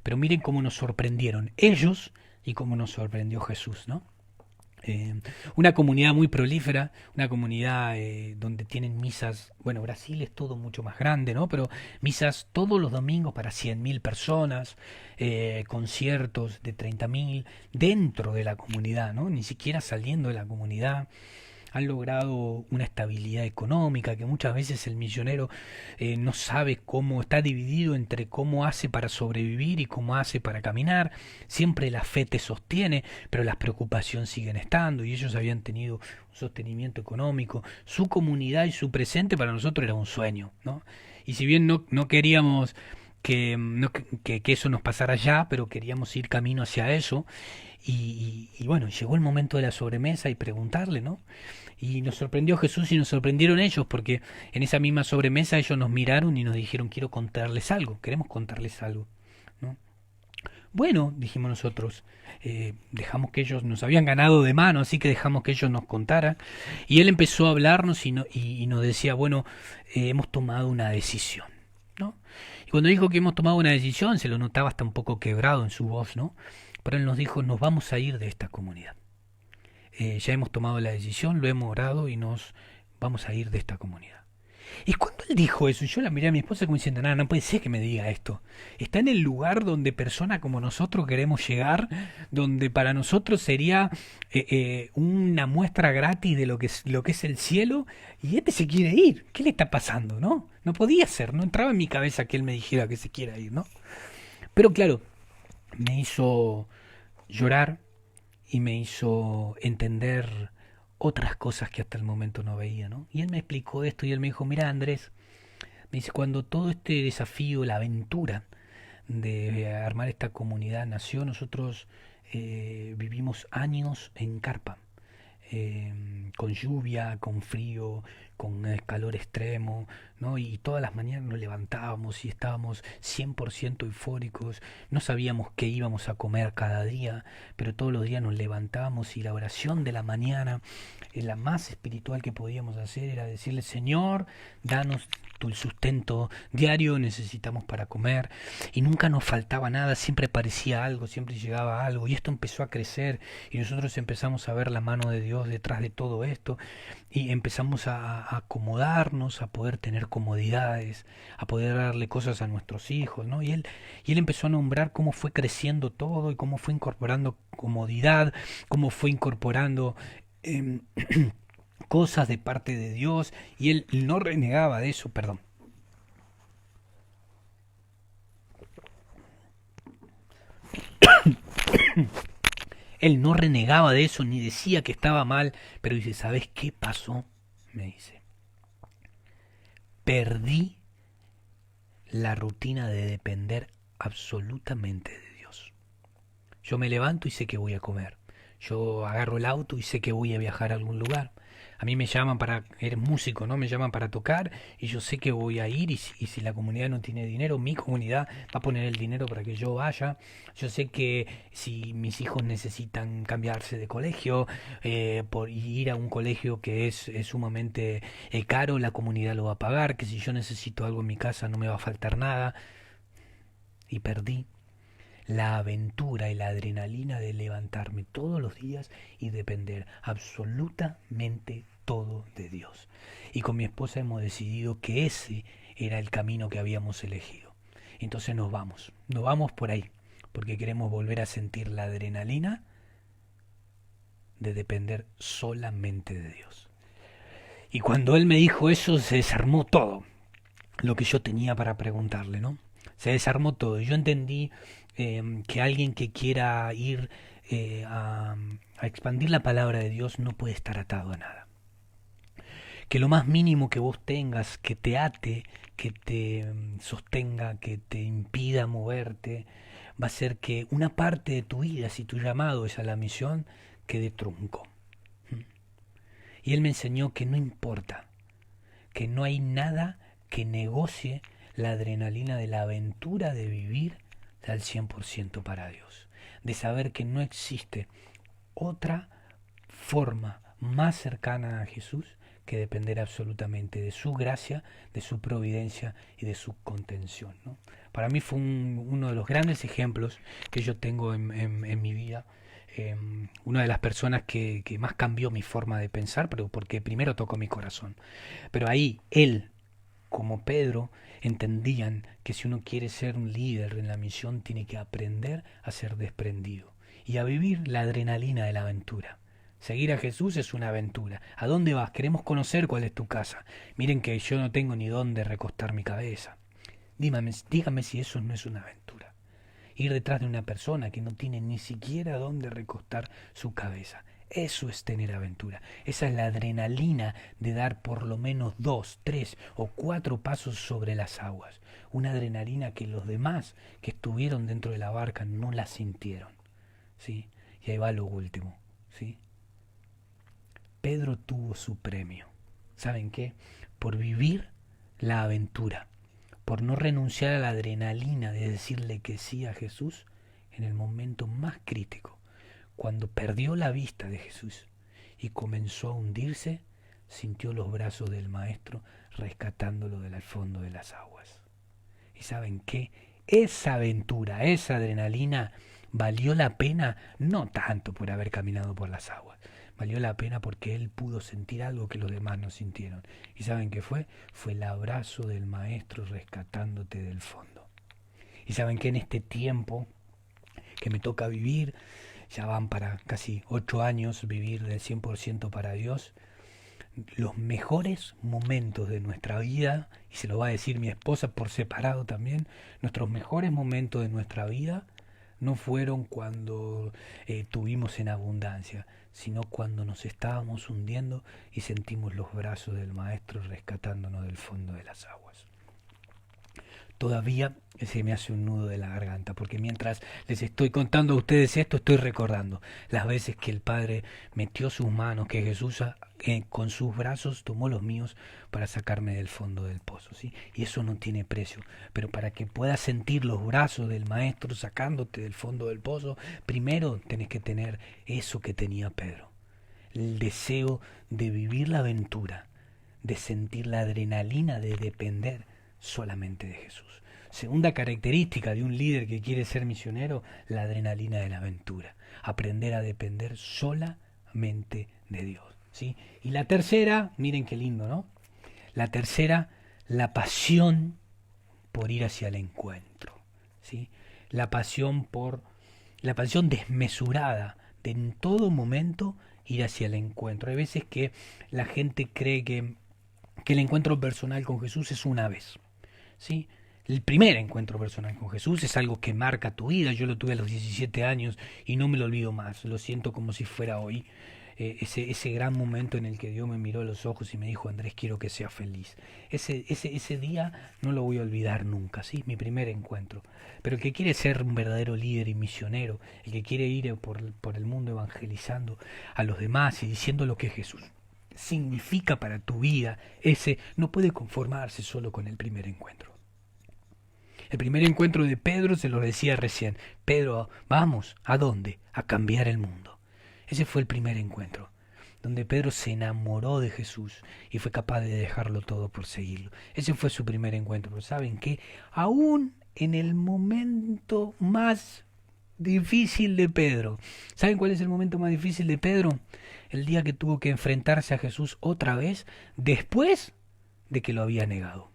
Pero miren cómo nos sorprendieron ellos y cómo nos sorprendió Jesús, ¿no? Una comunidad muy prolífera, una comunidad donde tienen misas, bueno, Brasil es todo mucho más grande, ¿no? Pero misas todos los domingos para 100.000 personas, conciertos de 30.000 dentro de la comunidad, ¿no? Ni siquiera saliendo de la comunidad. Han logrado una estabilidad económica que muchas veces el millonero no sabe cómo, está dividido entre cómo hace para sobrevivir y cómo hace para caminar. Siempre la fe te sostiene, pero las preocupaciones siguen estando y ellos habían tenido un sostenimiento económico. Su comunidad y su presente para nosotros era un sueño, ¿no? Y si bien no queríamos que eso nos pasara ya, pero queríamos ir camino hacia eso. Y bueno, llegó el momento de la sobremesa y preguntarle, ¿no? Y nos sorprendió Jesús y nos sorprendieron ellos, porque en esa misma sobremesa ellos nos miraron y nos dijeron, quiero contarles algo, queremos contarles algo, ¿no? Bueno, dijimos nosotros, dejamos que ellos nos habían ganado de mano, así que dejamos que ellos nos contaran. Y él empezó a hablarnos y nos decía, bueno, hemos tomado una decisión, ¿no? Y cuando dijo que hemos tomado una decisión, se lo notaba hasta un poco quebrado en su voz, ¿no? Pero él nos dijo, nos vamos a ir de esta comunidad. Ya hemos tomado la decisión, lo hemos orado y nos vamos a ir de esta comunidad. Y cuando él dijo eso, yo la miré a mi esposa como diciendo, nada, no puede ser que me diga esto. Está en el lugar donde personas como nosotros queremos llegar, donde para nosotros sería una muestra gratis de lo que es el cielo, y este se quiere ir. ¿Qué le está pasando, no? No podía ser, no entraba en mi cabeza que él me dijera que se quiera ir, ¿no? Pero claro, me hizo llorar y me hizo entender otras cosas que hasta el momento no veía, ¿no? Y él me explicó esto y él me dijo, mira Andrés, me dice, cuando todo este desafío, la aventura de armar esta comunidad nació, nosotros vivimos años en carpa, con lluvia, con frío, con calor extremo, ¿no? Y todas las mañanas nos levantábamos y estábamos 100% eufóricos, no sabíamos qué íbamos a comer cada día, pero todos los días nos levantábamos y la oración de la mañana, la más espiritual que podíamos hacer era decirle, Señor, danos el sustento diario, necesitamos para comer, y nunca nos faltaba nada, siempre aparecía algo, siempre llegaba algo, y esto empezó a crecer, y nosotros empezamos a ver la mano de Dios detrás de todo esto, y empezamos a acomodarnos, a poder tener comodidades, a poder darle cosas a nuestros hijos, ¿no? Y él empezó a nombrar cómo fue creciendo todo y cómo fue incorporando comodidad, cómo fue incorporando cosas de parte de Dios, y él no renegaba de eso, perdón. Él no renegaba de eso ni decía que estaba mal, pero dice, ¿sabes qué pasó? Me dice, perdí la rutina de depender absolutamente de Dios. Yo me levanto y sé que voy a comer. Yo agarro el auto y sé que voy a viajar a algún lugar. A mí me llaman para, eres músico, ¿no? Me llaman para tocar y yo sé que voy a ir y si la comunidad no tiene dinero, mi comunidad va a poner el dinero para que yo vaya. Yo sé que si mis hijos necesitan cambiarse de colegio, por ir a un colegio que es sumamente caro, la comunidad lo va a pagar, que si yo necesito algo en mi casa no me va a faltar nada. Y perdí la aventura y la adrenalina de levantarme todos los días y depender absolutamente todo de Dios. Y con mi esposa hemos decidido que ese era el camino que habíamos elegido. Entonces nos vamos por ahí, porque queremos volver a sentir la adrenalina de depender solamente de Dios. Y cuando él me dijo eso, se desarmó todo lo que yo tenía para preguntarle, ¿no? Se desarmó todo. Yo entendí que alguien que quiera ir a expandir la palabra de Dios no puede estar atado a nada. Que lo más mínimo que vos tengas que te ate, que te sostenga, que te impida moverte, va a ser que una parte de tu vida, si tu llamado es a la misión, quede trunco. Y él me enseñó que no importa, que no hay nada que negocie la adrenalina de la aventura de vivir al 100% para Dios, de saber que no existe otra forma más cercana a Jesús que depender absolutamente de su gracia, de su providencia y de su contención, ¿no? Para mí fue uno de los grandes ejemplos que yo tengo en mi vida, una de las personas que más cambió mi forma de pensar, pero porque primero tocó mi corazón. Pero ahí él, como Pedro, entendían que si uno quiere ser un líder en la misión, tiene que aprender a ser desprendido y a vivir la adrenalina de la aventura. Seguir a Jesús es una aventura. ¿A dónde vas? Queremos conocer cuál es tu casa. Miren que yo no tengo ni dónde recostar mi cabeza. Dígame si eso no es una aventura. Ir detrás de una persona que no tiene ni siquiera dónde recostar su cabeza. Eso es tener aventura. Esa es la adrenalina de dar por lo menos 2, 3 o 4 pasos sobre las aguas. Una adrenalina que los demás que estuvieron dentro de la barca no la sintieron. ¿Sí? Y ahí va lo último. ¿Sí? Pedro tuvo su premio. ¿Saben qué? Por vivir la aventura, por no renunciar a la adrenalina de decirle que sí a Jesús en el momento más crítico, cuando perdió la vista de Jesús y comenzó a hundirse, sintió los brazos del Maestro rescatándolo del fondo de las aguas. ¿Y saben qué? Esa aventura, esa adrenalina, valió la pena no tanto por haber caminado por las aguas, valió la pena porque él pudo sentir algo que los demás no sintieron. ¿Y saben qué fue? Fue el abrazo del Maestro rescatándote del fondo. ¿Y saben qué? En este tiempo que me toca vivir, ya van para casi 8 años vivir del 100% para Dios, los mejores momentos de nuestra vida, y se lo va a decir mi esposa por separado también, nuestros mejores momentos de nuestra vida no fueron cuando tuvimos en abundancia, sino cuando nos estábamos hundiendo y sentimos los brazos del Maestro rescatándonos del fondo de las aguas. Todavía se me hace un nudo de la garganta, porque mientras les estoy contando a ustedes esto, estoy recordando las veces que el Padre metió sus manos, que Jesús con sus brazos tomó los míos para sacarme del fondo del pozo, ¿sí? Y eso no tiene precio, pero para que puedas sentir los brazos del Maestro sacándote del fondo del pozo, primero tenés que tener eso que tenía Pedro, el deseo de vivir la aventura, de sentir la adrenalina de depender solamente de Jesús. Segunda característica de un líder que quiere ser misionero, la adrenalina de la aventura. Aprender a depender solamente de Dios, ¿sí? Y la tercera, miren qué lindo, ¿no? La tercera, la pasión por ir hacia el encuentro, ¿sí? La pasión desmesurada de en todo momento ir hacia el encuentro. Hay veces que la gente cree que el encuentro personal con Jesús es una vez, ¿sí? El primer encuentro personal con Jesús es algo que marca tu vida. Yo lo tuve a los 17 años y no me lo olvido más. Lo siento como si fuera hoy. Ese gran momento en el que Dios me miró a los ojos y me dijo: Andrés, quiero que seas feliz. Ese día no lo voy a olvidar nunca, ¿sí? Mi primer encuentro. Pero el que quiere ser un verdadero líder y misionero, el que quiere ir por el mundo evangelizando a los demás y diciendo lo que Jesús significa para tu vida, ese no puede conformarse solo con el primer encuentro. El primer encuentro de Pedro se lo decía recién: Pedro, vamos, ¿a dónde? A cambiar el mundo. Ese fue el primer encuentro, donde Pedro se enamoró de Jesús y fue capaz de dejarlo todo por seguirlo. Ese fue su primer encuentro. Pero ¿saben qué? Aún en el momento más difícil de Pedro, ¿saben cuál es el momento más difícil de Pedro? El día que tuvo que enfrentarse a Jesús otra vez, después de que lo había negado.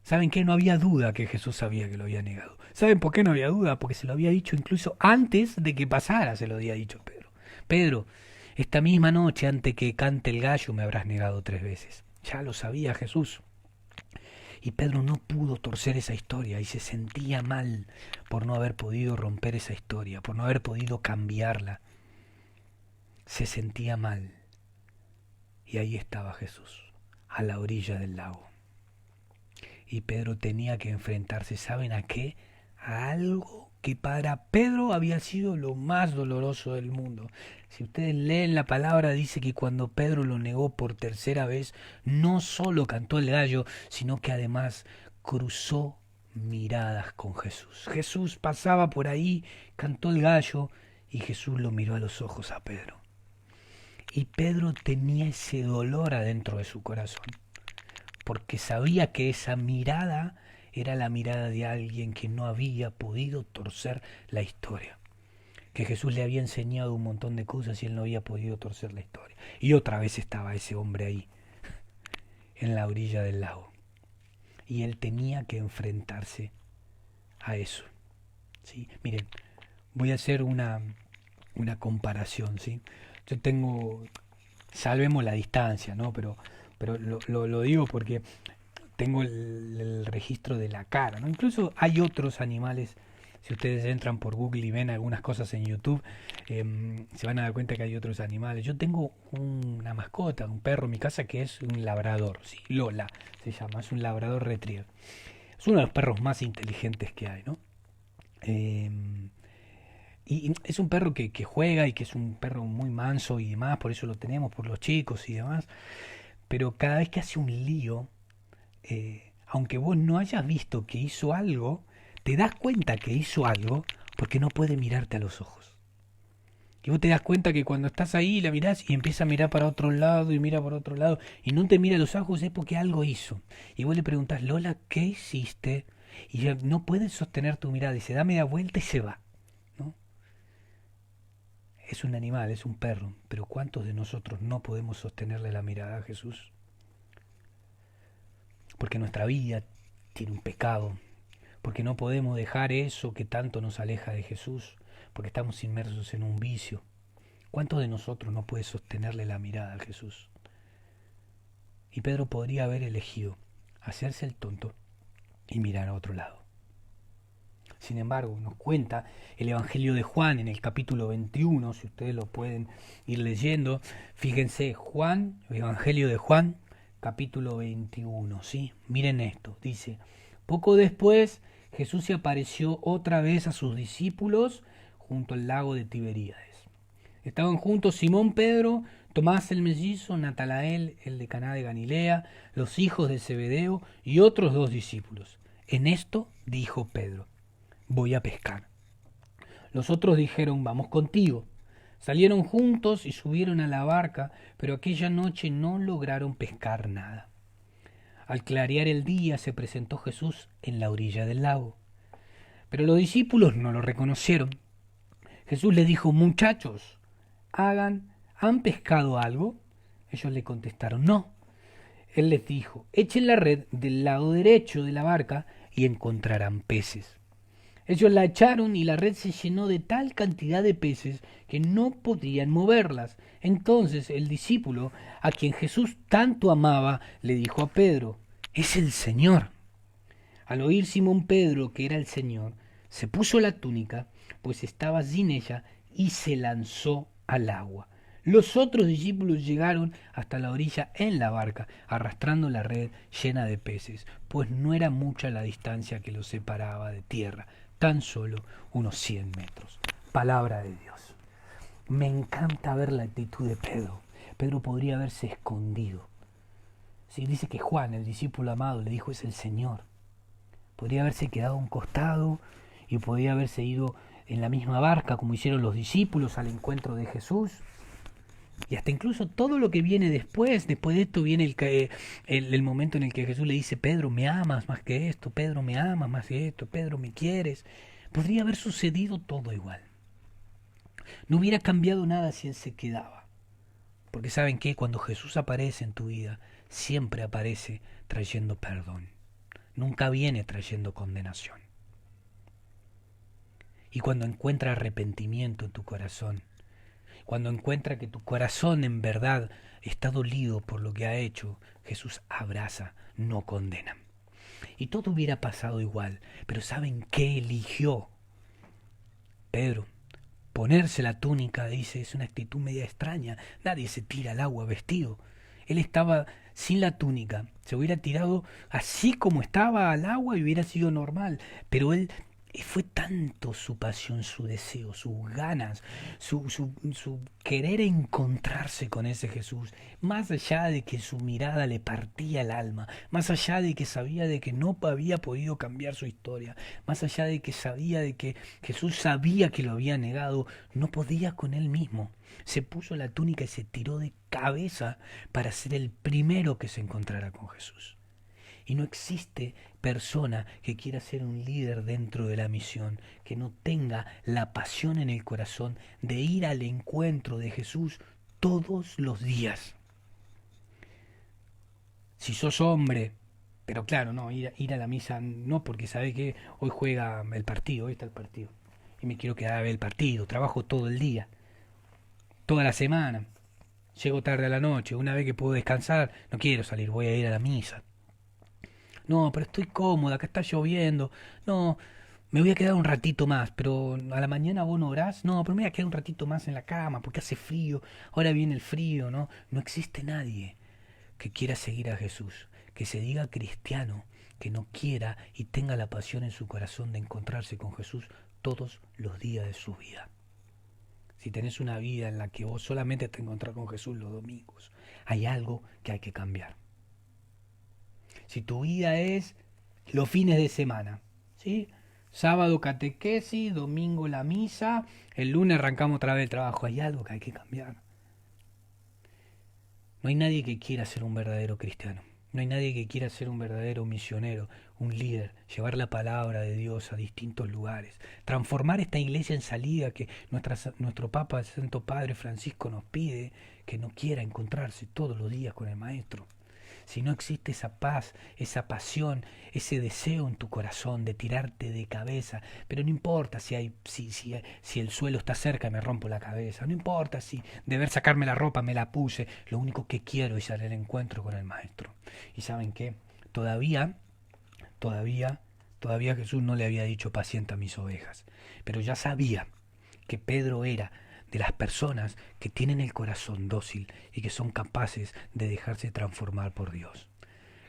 ¿Saben qué? No había duda que Jesús sabía que lo había negado. ¿Saben por qué no había duda? Porque se lo había dicho incluso antes de que pasara, se lo había dicho Pedro. Pedro, esta misma noche antes que cante el gallo me habrás negado 3 veces. Ya lo sabía Jesús. Y Pedro no pudo torcer esa historia y se sentía mal por no haber podido romper esa historia, por no haber podido cambiarla. Se sentía mal. Y ahí estaba Jesús, a la orilla del lago. Y Pedro tenía que enfrentarse, ¿saben a qué? A algo que para Pedro había sido lo más doloroso del mundo. Si ustedes leen la palabra, dice que cuando Pedro lo negó por tercera vez, no solo cantó el gallo, sino que además cruzó miradas con Jesús. Jesús pasaba por ahí, cantó el gallo y Jesús lo miró a los ojos a Pedro. Y Pedro tenía ese dolor adentro de su corazón, porque sabía que esa mirada era la mirada de alguien que no había podido torcer la historia, que Jesús le había enseñado un montón de cosas y él no había podido torcer la historia. Y otra vez estaba ese hombre ahí, en la orilla del lago, y él tenía que enfrentarse a eso, ¿sí? Miren, voy a hacer una comparación, ¿sí? Yo tengo, salvemos la distancia, ¿no? Pero lo digo porque tengo el registro de la cara, ¿no? Incluso hay otros animales. Si ustedes entran por Google y ven algunas cosas en YouTube, se van a dar cuenta que hay otros animales. Yo tengo una mascota, un perro en mi casa que es un labrador, ¿sí? Lola se llama, es un labrador retriever. Es uno de los perros más inteligentes que hay, ¿no? Y es un perro que juega y que es un perro muy manso y demás, por eso lo tenemos, por los chicos y demás. Pero cada vez que hace un lío, aunque vos no hayas visto que hizo algo, te das cuenta que hizo algo porque no puede mirarte a los ojos. Y vos te das cuenta que cuando estás ahí la mirás y empieza a mirar para otro lado y mira para otro lado y no te mira a los ojos, es porque algo hizo. Y vos le preguntás, Lola, ¿qué hiciste? Y ella no puede sostener tu mirada y se da media vuelta y se va, ¿no? Es un animal, es un perro, pero ¿cuántos de nosotros no podemos sostenerle la mirada a Jesús? Porque nuestra vida tiene un pecado, porque no podemos dejar eso que tanto nos aleja de Jesús, porque estamos inmersos en un vicio. ¿Cuántos de nosotros no puede sostenerle la mirada a Jesús? Y Pedro podría haber elegido hacerse el tonto y mirar a otro lado. Sin embargo, nos cuenta el Evangelio de Juan en el capítulo 21, si ustedes lo pueden ir leyendo. Fíjense, Juan, el Evangelio de Juan, capítulo 21, ¿sí? Miren esto, dice, poco después Jesús se apareció otra vez a sus discípulos junto al lago de Tiberíades. Estaban juntos Simón Pedro, Tomás el mellizo, Natanael el de Caná de Galilea, los hijos de Zebedeo y otros 2 discípulos. En esto dijo Pedro, voy a pescar. Los otros dijeron, vamos contigo. Salieron juntos y subieron a la barca, pero aquella noche no lograron pescar nada. Al clarear el día se presentó Jesús en la orilla del lago. Pero los discípulos no lo reconocieron. Jesús les dijo, muchachos, ¿han pescado algo? Ellos le contestaron, no. Él les dijo, echen la red del lado derecho de la barca y encontrarán peces. Ellos la echaron y la red se llenó de tal cantidad de peces que no podían moverlas. Entonces el discípulo, a quien Jesús tanto amaba, le dijo a Pedro, es el Señor. Al oír Simón Pedro que era el Señor, se puso la túnica, pues estaba sin ella, y se lanzó al agua. Los otros discípulos llegaron hasta la orilla en la barca, arrastrando la red llena de peces, pues no era mucha la distancia que los separaba de tierra, tan solo unos 100 metros. Palabra de Dios. Me encanta ver la actitud de Pedro. Pedro podría haberse escondido. Sí, dice que Juan, el discípulo amado, le dijo, es el Señor. Podría haberse quedado a un costado y podría haberse ido en la misma barca como hicieron los discípulos al encuentro de Jesús. Y hasta incluso todo lo que viene después de esto viene el momento en el que Jesús le dice, Pedro, me amas más que esto, Pedro, me amas más que esto, Pedro, me quieres. Podría haber sucedido todo igual. No hubiera cambiado nada si él se quedaba. Porque ¿saben qué? Cuando Jesús aparece en tu vida, siempre aparece trayendo perdón. Nunca viene trayendo condenación. Y cuando encuentra arrepentimiento en tu corazón, cuando encuentra que tu corazón en verdad está dolido por lo que ha hecho, Jesús abraza, no condena. Y todo hubiera pasado igual, pero ¿saben qué eligió Pedro? Ponerse la túnica, dice, es una actitud media extraña. Nadie se tira al agua vestido. Él estaba sin la túnica, se hubiera tirado así como estaba al agua y hubiera sido normal, pero él Fue tanto su pasión, su deseo, sus ganas, su querer encontrarse con ese Jesús, más allá de que su mirada le partía el alma, más allá de que sabía de que no había podido cambiar su historia, más allá de que sabía de que Jesús sabía que lo había negado, no podía con él mismo. Se puso la túnica y se tiró de cabeza para ser el primero que se encontrara con Jesús. Y no existe persona que quiera ser un líder dentro de la misión, que no tenga la pasión en el corazón de ir al encuentro de Jesús todos los días. Si sos hombre, pero claro, no, ir a la misa no, porque sabe que hoy juega el partido, hoy está el partido. Y me quiero quedar a ver el partido, trabajo todo el día, toda la semana. Llego tarde a la noche, una vez que puedo descansar, no quiero salir, voy a ir a la misa. No, pero estoy cómoda, acá está lloviendo. No, me voy a quedar un ratito más, pero a la mañana vos no orás. No, pero me voy a quedar un ratito más en la cama porque hace frío. Ahora viene el frío, ¿no? No existe nadie que quiera seguir a Jesús, que se diga cristiano, que no quiera y tenga la pasión en su corazón de encontrarse con Jesús todos los días de su vida. Si tenés una vida en la que vos solamente te encontrás con Jesús los domingos, hay algo que hay que cambiar. Si tu vida es los fines de semana, ¿sí? Sábado catequesis, domingo la misa, el lunes arrancamos otra vez el trabajo, hay algo que hay que cambiar. No hay nadie que quiera ser un verdadero cristiano. No hay nadie que quiera ser un verdadero misionero, un líder, llevar la palabra de Dios a distintos lugares, transformar esta iglesia en salida que nuestro Papa, el Santo Padre Francisco, nos pide, que no quiera encontrarse todos los días con el Maestro. Si no existe esa paz, esa pasión, ese deseo en tu corazón de tirarte de cabeza, pero no importa si el suelo está cerca y me rompo la cabeza, no importa si de ver sacarme la ropa me la puse, lo único que quiero es hacer el encuentro con el Maestro. ¿Y saben qué? Todavía Jesús no le había dicho pacienta mis ovejas, pero ya sabía que Pedro era de las personas que tienen el corazón dócil y que son capaces de dejarse transformar por Dios.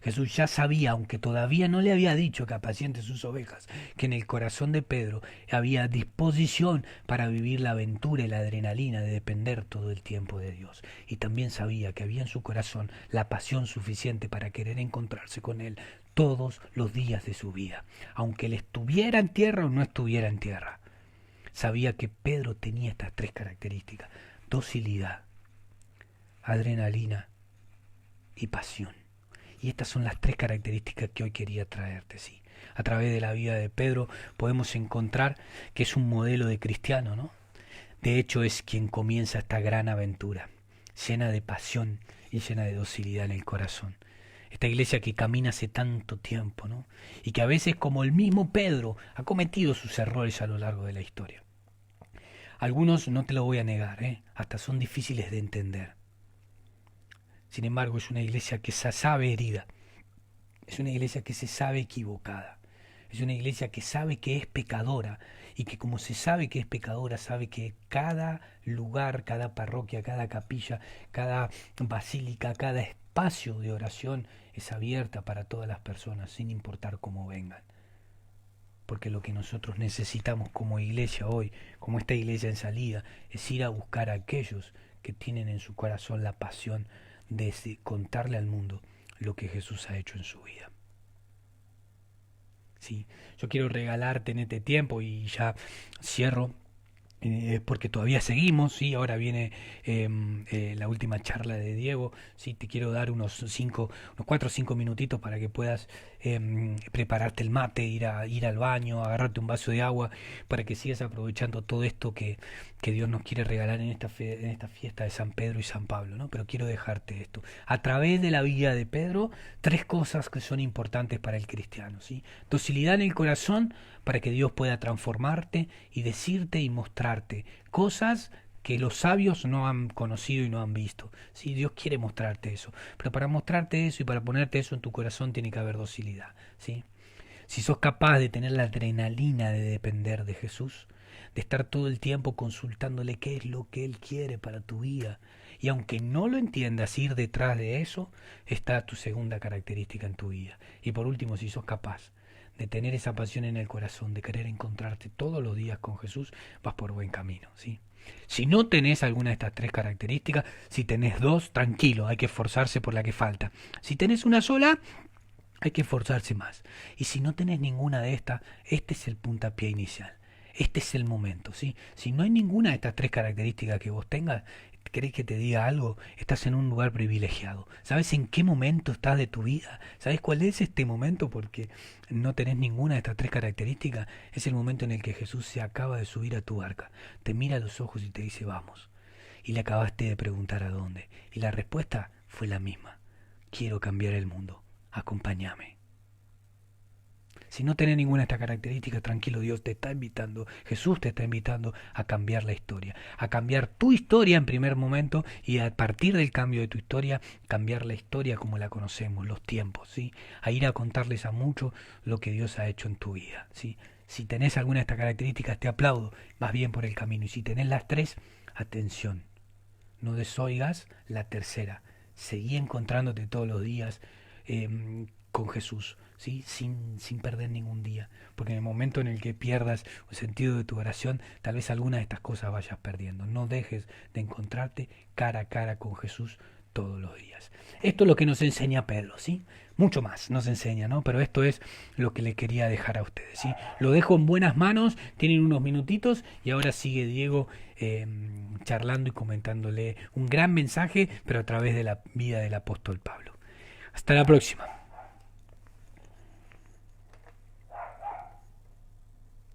Jesús ya sabía, aunque todavía no le había dicho que apaciente sus ovejas, que en el corazón de Pedro había disposición para vivir la aventura y la adrenalina de depender todo el tiempo de Dios. Y también sabía que había en su corazón la pasión suficiente para querer encontrarse con Él todos los días de su vida, aunque Él estuviera en tierra o no estuviera en tierra. Sabía que Pedro tenía estas tres características: docilidad, adrenalina y pasión. Y estas son las tres características que hoy quería traerte, sí. A través de la vida de Pedro podemos encontrar que es un modelo de cristiano, ¿no? De hecho es quien comienza esta gran aventura, llena de pasión y llena de docilidad en el corazón. Esta iglesia que camina hace tanto tiempo, ¿no? Y que a veces, como el mismo Pedro, ha cometido sus errores a lo largo de la historia. Algunos, no te lo voy a negar, hasta son difíciles de entender. Sin embargo, es una iglesia que se sabe herida, es una iglesia que se sabe equivocada, es una iglesia que sabe que es pecadora y que, como se sabe que es pecadora, sabe que cada lugar, cada parroquia, cada capilla, cada basílica, cada espacio de oración es abierta para todas las personas, sin importar cómo vengan. Porque lo que nosotros necesitamos como iglesia hoy, como esta iglesia en salida, es ir a buscar a aquellos que tienen en su corazón la pasión de contarle al mundo lo que Jesús ha hecho en su vida. Sí, yo quiero regalarte en este tiempo, y ya cierro, porque todavía seguimos, ¿sí? Ahora viene la última charla de Diego, ¿sí? Te quiero dar unos 4 o 5 minutitos para que puedas prepararte el mate, ir al baño, agarrarte un vaso de agua, para que sigas aprovechando todo esto que Dios nos quiere regalar en esta fiesta de San Pedro y San Pablo, ¿no? Pero quiero dejarte esto. A través de la vida de Pedro, 3 cosas que son importantes para el cristiano, ¿sí? Docilidad en el corazón, para que Dios pueda transformarte y decirte y mostrarte cosas que los sabios no han conocido y no han visto. Sí, Dios quiere mostrarte eso, pero para mostrarte eso y para ponerte eso en tu corazón tiene que haber docilidad, ¿sí? Si sos capaz de tener la adrenalina de depender de Jesús, de estar todo el tiempo consultándole qué es lo que Él quiere para tu vida, y aunque no lo entiendas, ir detrás de eso, está tu segunda característica en tu vida. Y por último, si sos capaz de tener esa pasión en el corazón, de querer encontrarte todos los días con Jesús, vas por buen camino, ¿sí? Si no tenés alguna de estas tres características, si tenés dos, tranquilo, hay que esforzarse por la que falta. Si tenés una sola, hay que esforzarse más. Y si no tenés ninguna de estas, este es el puntapié inicial. Este es el momento, ¿sí? Si no hay ninguna de estas tres características que vos tengas, ¿querés que te diga algo? Estás en un lugar privilegiado. ¿Sabes en qué momento estás de tu vida? ¿Sabes cuál es este momento? Porque no tenés ninguna de estas tres características. Es el momento en el que Jesús se acaba de subir a tu barca. Te mira a los ojos y te dice, vamos. Y le acabaste de preguntar a dónde. Y la respuesta fue la misma. Quiero cambiar el mundo. Acompáñame. Si no tenés ninguna de estas características, tranquilo, Dios te está invitando, Jesús te está invitando a cambiar la historia, a cambiar tu historia en primer momento y a partir del cambio de tu historia, cambiar la historia como la conocemos, los tiempos, ¿sí? A ir a contarles a muchos lo que Dios ha hecho en tu vida, ¿sí? Si tenés alguna de estas características, te aplaudo, vas bien por el camino. Y si tenés las tres, atención, no desoigas la tercera, seguí encontrándote todos los días con Jesús, ¿sí? Sin perder ningún día, porque en el momento en el que pierdas el sentido de tu oración, tal vez alguna de estas cosas vayas perdiendo. No dejes de encontrarte cara a cara con Jesús todos los días. Esto es lo que nos enseña Pedro, ¿sí? Mucho más nos enseña, ¿no? Pero esto es lo que le quería dejar a ustedes, ¿sí? Lo dejo en buenas manos, tienen unos minutitos y ahora sigue Diego charlando y comentándole un gran mensaje, pero a través de la vida del apóstol Pablo. Hasta la próxima.